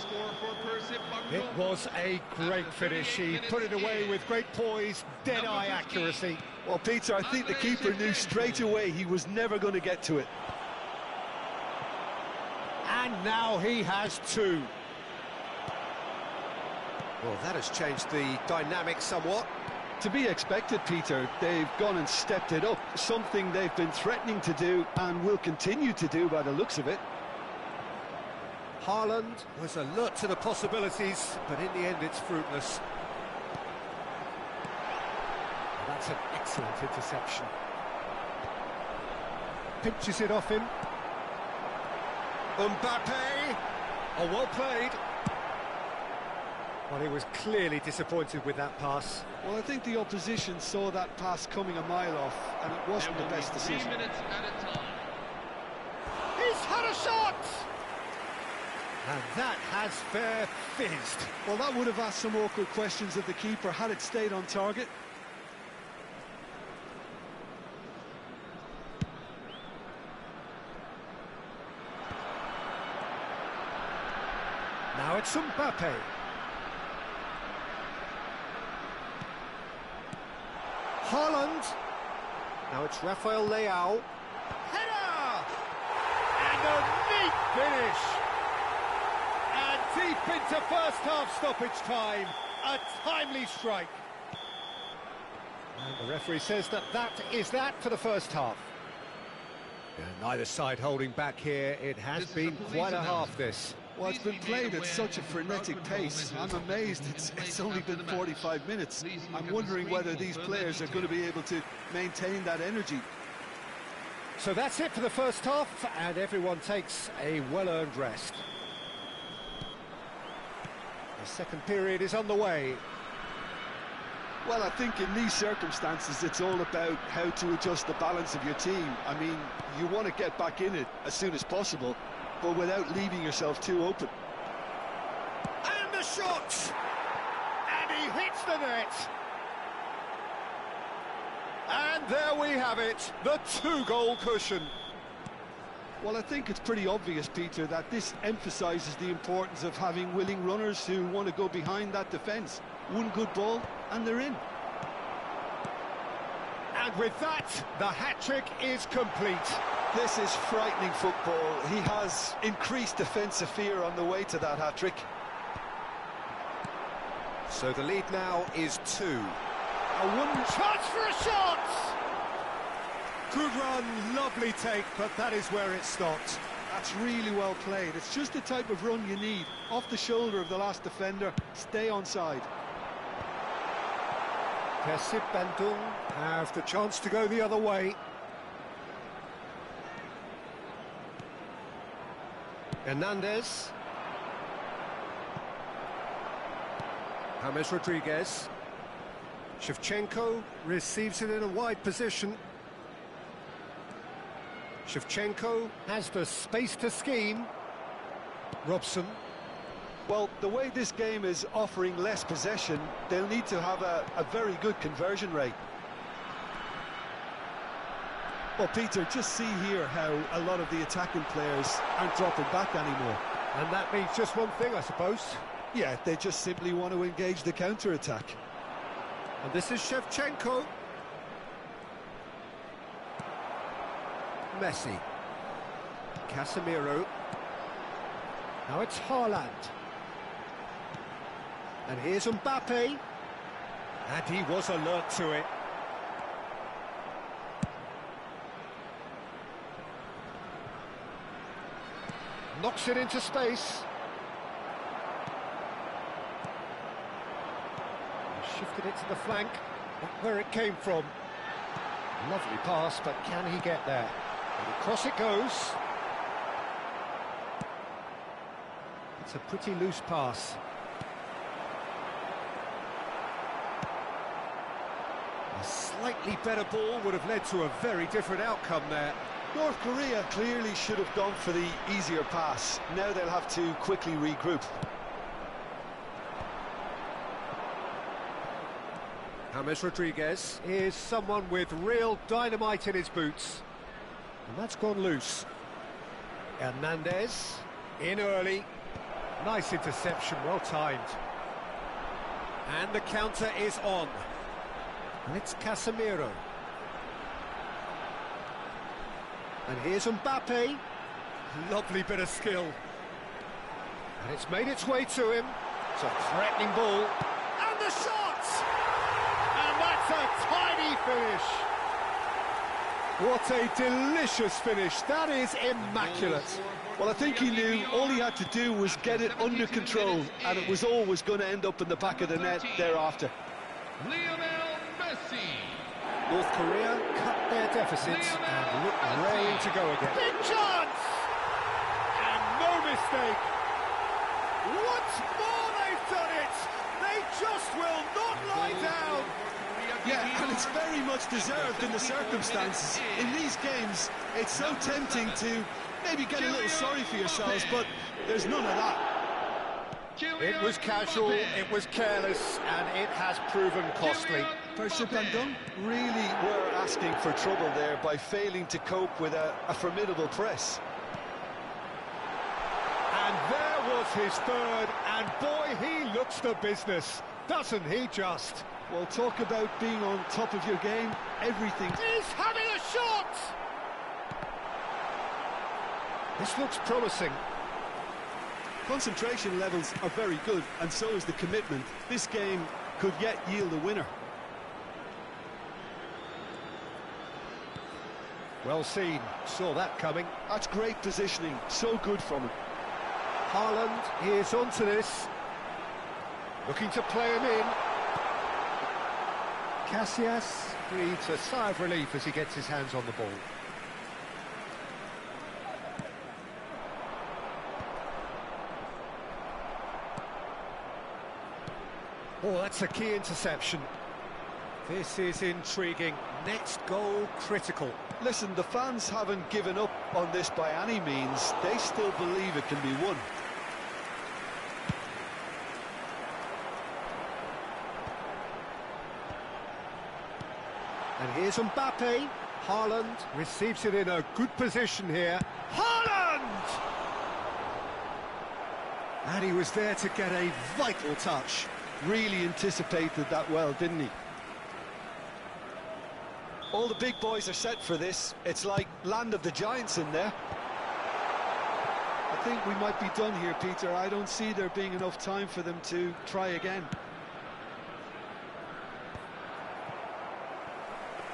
It was a great finish. He put it away with great poise, dead-eye accuracy. Well, Peter, I think the keeper knew straight away he was never going to get to it. And now he has two. Well, that has changed the dynamic somewhat. To be expected, Peter. They've gone and stepped it up, something they've been threatening to do and will continue to do by the looks of it. Haaland was alert to the possibilities, but in the end it's fruitless. That's an excellent interception. Pinches it off him. Mbappe. Oh, well played. Well, he was clearly disappointed with that pass. Well, I think the opposition saw that pass coming a mile off, and it wasn't the best decision. 3 minutes at a time. He's had a shot! And that has fair fizzed. Well, that would have asked some awkward questions of the keeper had it stayed on target. Now it's Mbappe. Haaland. Now it's Rafael Leao. Header! And a neat finish! And deep into first half stoppage time. A timely strike. And the referee says that is that for the first half. Yeah, neither side holding back here. It has been quite a half, this. Well, it's been played at such a frenetic pace. I'm amazed it's only been 45 minutes. I'm wondering whether these players are going to be able to maintain that energy. So that's it for the first half, and everyone takes a well-earned rest. The second period is on the way. Well, I think in these circumstances, it's all about how to adjust the balance of your team. I mean, you want to get back in it as soon as possible, but without leaving yourself too open. And the shot! And he hits the net! And there we have it, the two-goal cushion. Well, I think it's pretty obvious, Peter, that this emphasises the importance of having willing runners who want to go behind that defence. One good ball, and they're in. And with that, the hat-trick is complete. This is frightening football. He has increased defensive fear on the way to that hat-trick. So the lead now is 2. A one chance for a shot! Good run, lovely take, but that is where it stopped. That's really well played. It's just the type of run you need. Off the shoulder of the last defender, stay onside. Persib Bandung have the chance to go the other way. Hernandez. James Rodriguez. Shevchenko receives it in a wide position. Shevchenko has the space to scheme. Robson. Well, the way this game is offering less possession, they'll need to have a very good conversion rate. Well, Peter, just see here how a lot of the attacking players aren't dropping back anymore. And that means just one thing, I suppose. Yeah, they just simply want to engage the counter-attack. And this is Shevchenko. Messi. Casemiro. Now it's Haaland. And here's Mbappe. And he was alert to it. Knocks it into space. Shifted it to the flank. Not where it came from. Lovely pass, but can he get there? And across it goes. It's a pretty loose pass. Slightly better ball would have led to a very different outcome there. North Korea clearly should have gone for the easier pass. Now they'll have to quickly regroup. James Rodriguez is someone with real dynamite in his boots. And that's gone loose. Hernandez, in early. Nice interception, well timed. And the counter is on. And it's Casemiro. And here's Mbappe. Lovely bit of skill. And it's made its way to him. It's a threatening ball. And the shot! And that's a tiny finish. What a delicious finish. That is immaculate. Well, I think he knew all he had to do was get it under control, and it was always going to end up in the back of the net thereafter. Lionel Messi. North Korea cut their deficits and look raring to go again. Big chance! And no mistake. Once more they've done it. They just will not lie down. Yeah, and it's very much deserved in the circumstances. In these games, it's so tempting to maybe get a little sorry for yourselves, but there's none of that. It was casual, it was careless, and it has proven costly. First and done. Really were asking for trouble there by failing to cope with a formidable press. And there was his third, and boy, he looks the business, doesn't he just? Well, talk about being on top of your game. Everything. He's having a shot! This looks promising. Concentration levels are very good, and so is the commitment. This game could yet yield a winner. Well seen, saw that coming. That's great positioning, so good from him. Haaland is onto this. Looking to play him in. Casillas breathes a sigh of relief as he gets his hands on the ball. Oh, that's a key interception. This is intriguing. Next goal critical. Listen, the fans haven't given up on this by any means. They still believe it can be won. And here's Mbappe. Haaland receives it in a good position here. Haaland! And he was there to get a vital touch. Really anticipated that well, didn't he? All the big boys are set for this. It's like land of the giants in there. I think we might be done here, Peter. I don't see there being enough time for them to try again.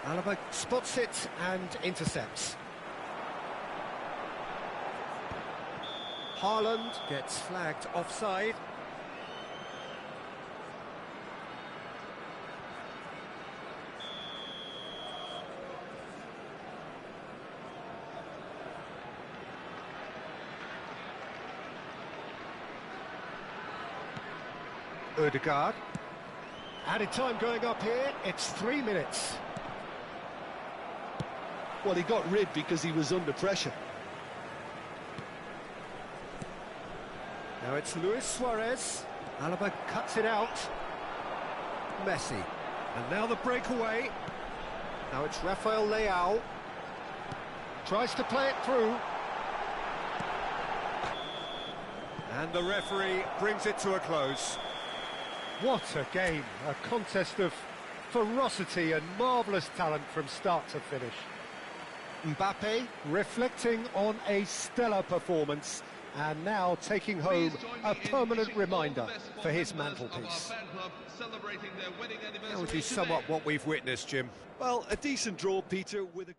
Alaba spots it and intercepts. Haaland gets flagged offside. Ødegaard. Added time going up here, it's 3 minutes. Well, he got rid because he was under pressure. Now it's Luis Suarez. Alaba cuts it out. Messi. And now the breakaway. Now it's Rafael Leao. Tries to play it through. And the referee brings it to a close. What a game, a contest of ferocity and marvellous talent from start to finish. Mbappe reflecting on a stellar performance and now taking home a permanent reminder for his mantelpiece. How would you sum up what we've witnessed, Jim? Well, a decent draw, Peter, with a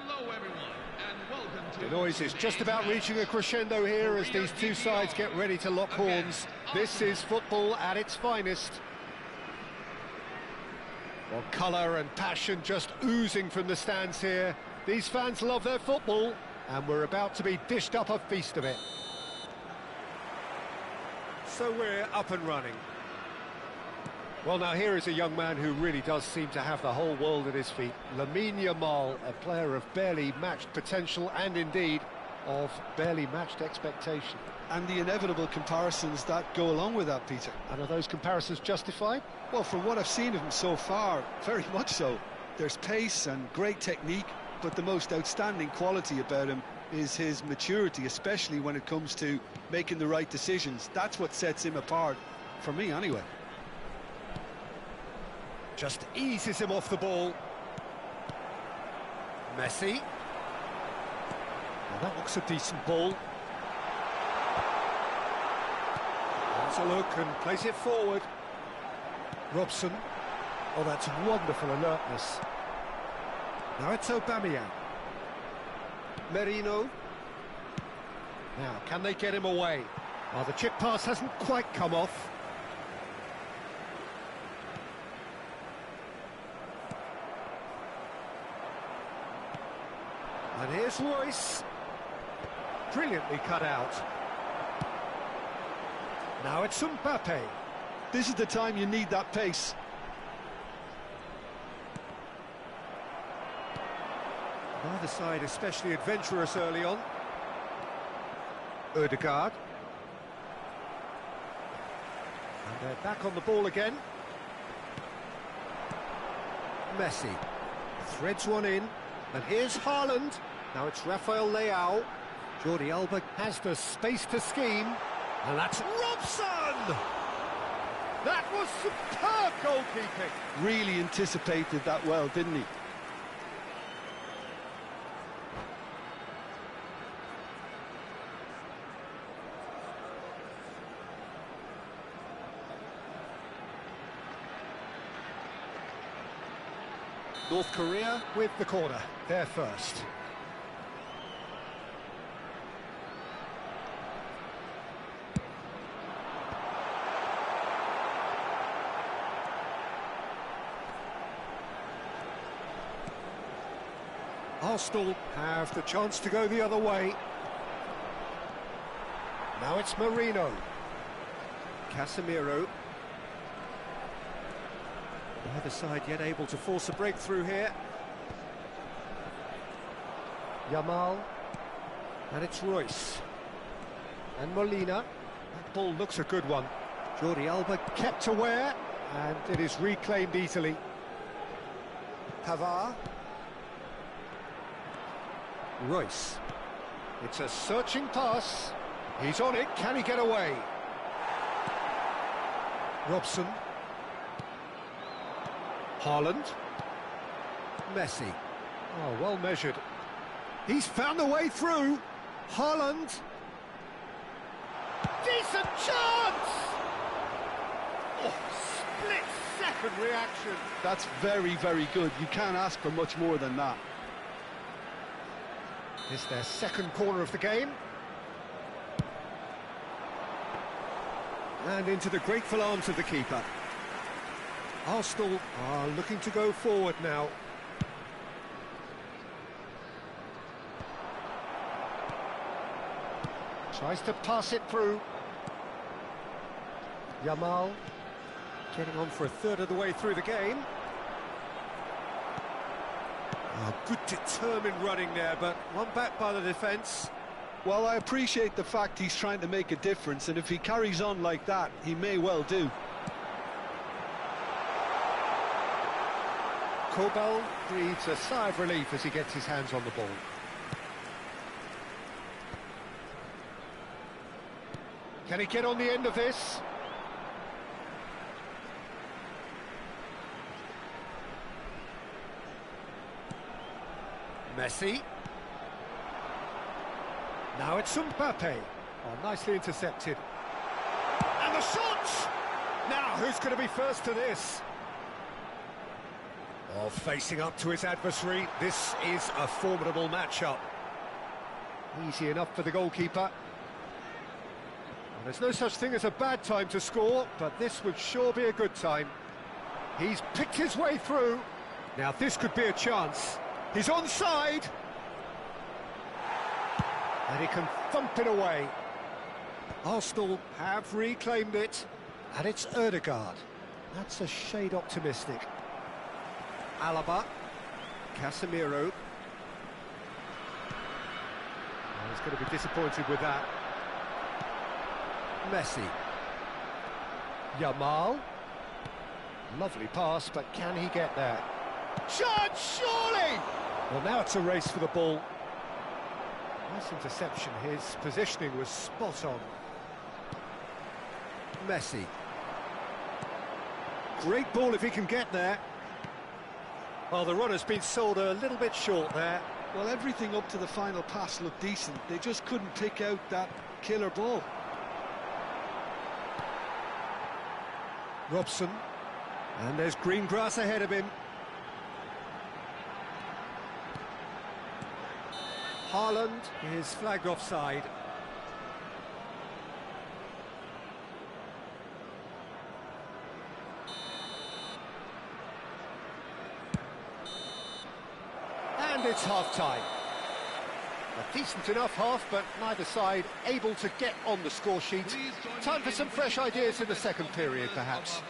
Hello, everyone, and welcome to... The noise is just about reaching a crescendo here as these two sides get ready to lock horns. This is football at its finest. Well, colour and passion just oozing from the stands here. These fans love their football, and we're about to be dished up a feast of it. So we're up and running. Well, now here is a young man who really does seem to have the whole world at his feet. Lamine Yamal, a player of barely matched potential and indeed of barely matched expectation. And the inevitable comparisons that go along with that, Peter. And are those comparisons justified? Well, from what I've seen of him so far, very much so. There's pace and great technique, but the most outstanding quality about him is his maturity, especially when it comes to making the right decisions. That's what sets him apart, for me anyway. Just eases him off the ball. Messi. Well, that looks a decent ball. That's a look and plays it forward. Robson. Oh, that's wonderful alertness. Now it's Aubameyang. Merino. Now, can they get him away? Well, the chip pass hasn't quite come off. And here's Royce. Brilliantly cut out. Now it's Mbappe. This is the time you need that pace. Neither side especially adventurous early on. Ødegaard. And they're back on the ball again. Messi. Threads one in. And here's Haaland. Now it's Rafael Leao. Jordi Alba has the space to scheme. And that's Robson! That was superb goalkeeping. Really anticipated that well, didn't he? North Korea with the corner. They're first. Arsenal have the chance to go the other way. Now it's Marino. Casemiro. Neither side yet able to force a breakthrough here. Yamal. And it's Royce. And Molina. That ball looks a good one. Jordi Alba kept aware, and it is reclaimed easily. Pavard. Royce. It's a searching pass. He's on it. Can he get away? Robson. Haaland. Messi. Oh, well measured. He's found the way through. Haaland. Decent chance! Oh, split-second reaction. That's very, very good. You can't ask for much more than that. It's their second corner of the game. And into the grateful arms of the keeper. Arsenal are looking to go forward now. Tries to pass it through. Yamal getting on for a third of the way through the game. Oh, good determined running there, but one back by the defence. Well, I appreciate the fact he's trying to make a difference, and if he carries on like that, he may well do. Kobel breathes a sigh of relief as he gets his hands on the ball. Can he get on the end of this? Messi. Now it's Mbappe. Oh, nicely intercepted. And the shot! Now, who's going to be first to this? Oh, facing up to his adversary, this is a formidable matchup. Easy enough for the goalkeeper. There's no such thing as a bad time to score, but this would sure be a good time. He's picked his way through. Now this could be a chance. He's onside. And he can thump it away. Arsenal have reclaimed it. And it's Ødegaard. That's a shade optimistic. Alaba. Casemiro. Oh, he's going to be disappointed with that. Messi. Yamal. Lovely pass, but can he get there? Chance, surely! Well, now it's a race for the ball. Nice interception. His positioning was spot on. Messi. Great ball if he can get there. Well, the runner's been sold a little bit short there. Well, everything up to the final pass looked decent. They just couldn't pick out that killer ball. Robson. And there's green grass ahead of him. Haaland is flagged offside. And it's half-time. A decent enough half, but neither side able to get on the score sheet. Time for some fresh ideas in the second period, perhaps.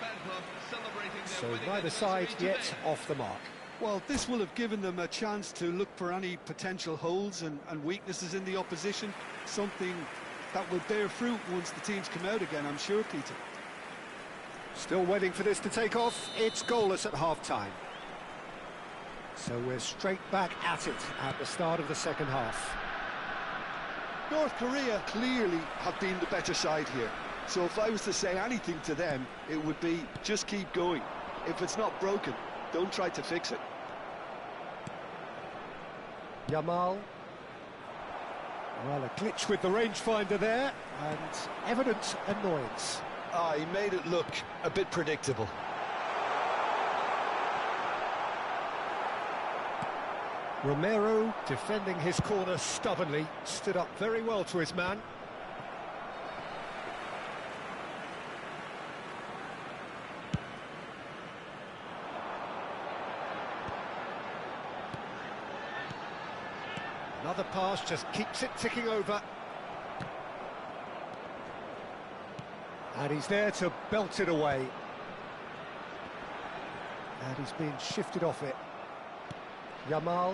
So neither side yet off the mark. Well, this will have given them a chance to look for any potential holes and weaknesses in the opposition, something that will bear fruit once the teams come out again, I'm sure, Peter. Still waiting for this to take off. It's goalless at half-time. So we're straight back at it at the start of the second half. North Korea clearly have been the better side here. So if I was to say anything to them, it would be just keep going. If it's not broken, don't try to fix it. Yamal. Well, a glitch with the rangefinder there, and evident annoyance. He made it look a bit predictable. Romero defending his corner stubbornly, stood up very well to his man. Another pass just keeps it ticking over. And he's there to belt it away. And he's being shifted off it. Yamal.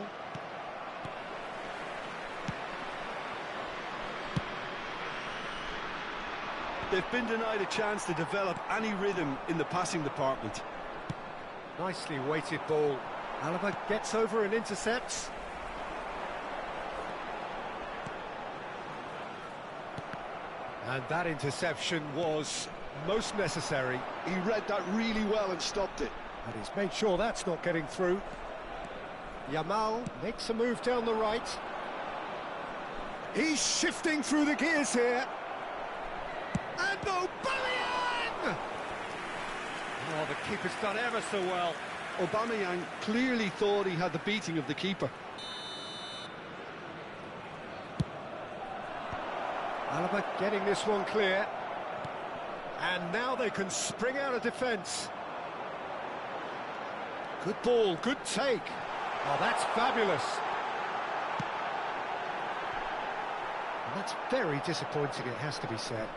They've been denied a chance to develop any rhythm in the passing department. Nicely weighted ball. Alaba gets over and intercepts. And that interception was most necessary. He read that really well and stopped it. And he's made sure that's not getting through. Yamal makes a move down the right. He's shifting through the gears here. And Aubameyang! Oh, the keeper's done ever so well. Aubameyang clearly thought he had the beating of the keeper. Alaba getting this one clear. And now they can spring out of defence. Good ball, good take. Oh, that's fabulous. And that's very disappointing, it has to be said.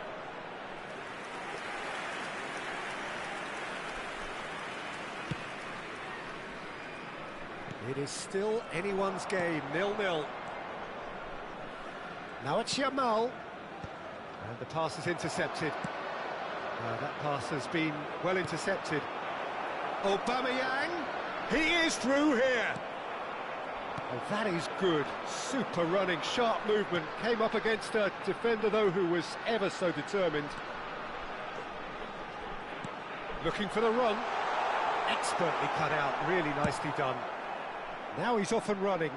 It is still anyone's game, 0-0. Now it's Yamal. And the pass is intercepted. That pass has been well intercepted. Aubameyang, he is through here. Oh, that is good. Super running, sharp movement. Came up against a defender, though, who was ever so determined. Looking for the run. Expertly cut out, really nicely done. Now he's off and running.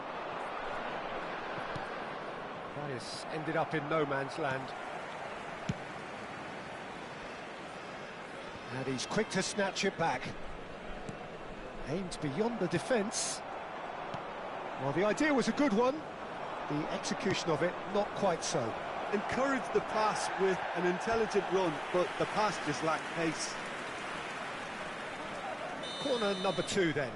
Bias ended up in no man's land. And he's quick to snatch it back. Aimed beyond the defence. Well, the idea was a good one. The execution of it, not quite so. Encouraged the pass with an intelligent run, but the pass just lacked pace. Corner number 2 then.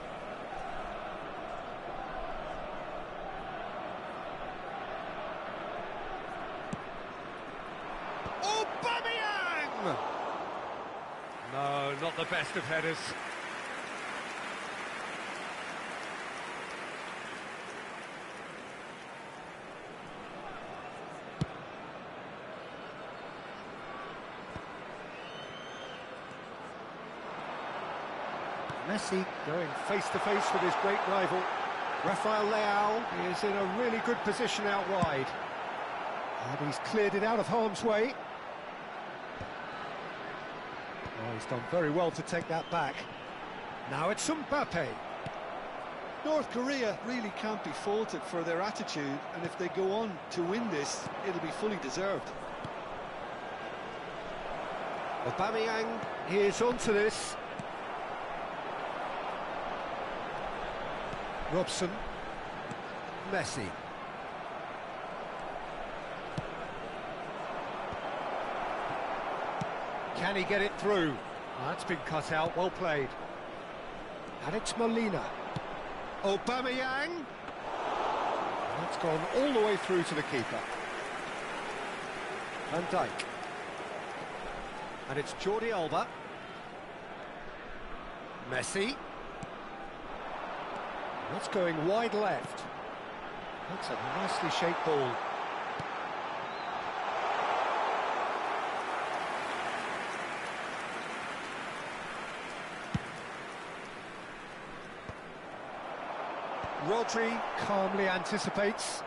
Aubameyang! No, not the best of headers. Messi going face-to-face with his great rival. Rafael Leao is in a really good position out wide. And he's cleared it out of harm's way. Oh, he's done very well to take that back. Now it's Mbappe. North Korea really can't be faulted for their attitude, and if they go on to win this, it'll be fully deserved. Aubameyang is onto this. Robson. Messi. Can he get it through? That's been cut out, well played. And it's Molina. Aubameyang. That's gone all the way through to the keeper. Van Dijk. And it's Jordi Alba. Messi. That's going wide left. That's a nicely shaped ball. Rodri calmly anticipates.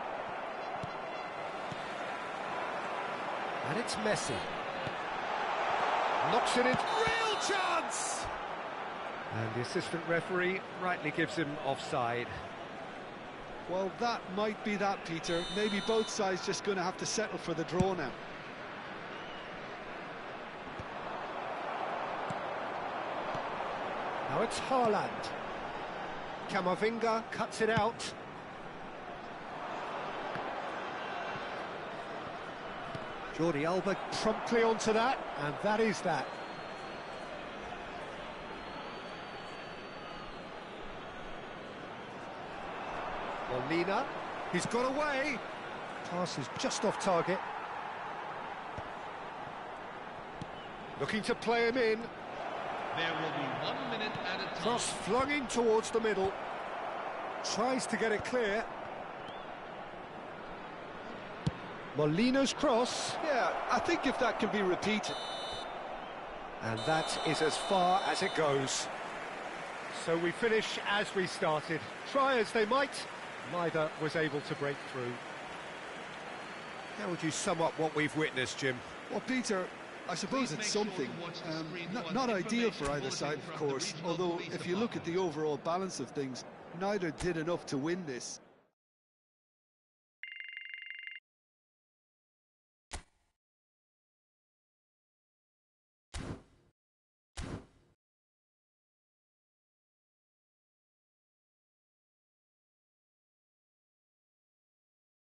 And it's Messi. Knocks it in. Real chance! And the assistant referee rightly gives him offside. Well, that might be that, Peter. Maybe both sides just going to have to settle for the draw now. Now it's Haaland. Camavinga cuts it out. Jordi Alba promptly onto that, and that is that. Molina, he's got away. Pass is just off target. Looking to play him in. There will be 1 minute at a time. Cross flung in towards the middle. Tries to get it clear. Molina's cross. Yeah, I think if that can be repeated. And that is as far as it goes. So we finish as we started. Try as they might, neither was able to break through. How would you sum up what we've witnessed, Jim? Well, Peter, I suppose it's something. Not ideal for either side, of course, although if you look at the overall balance of things, neither did enough to win this.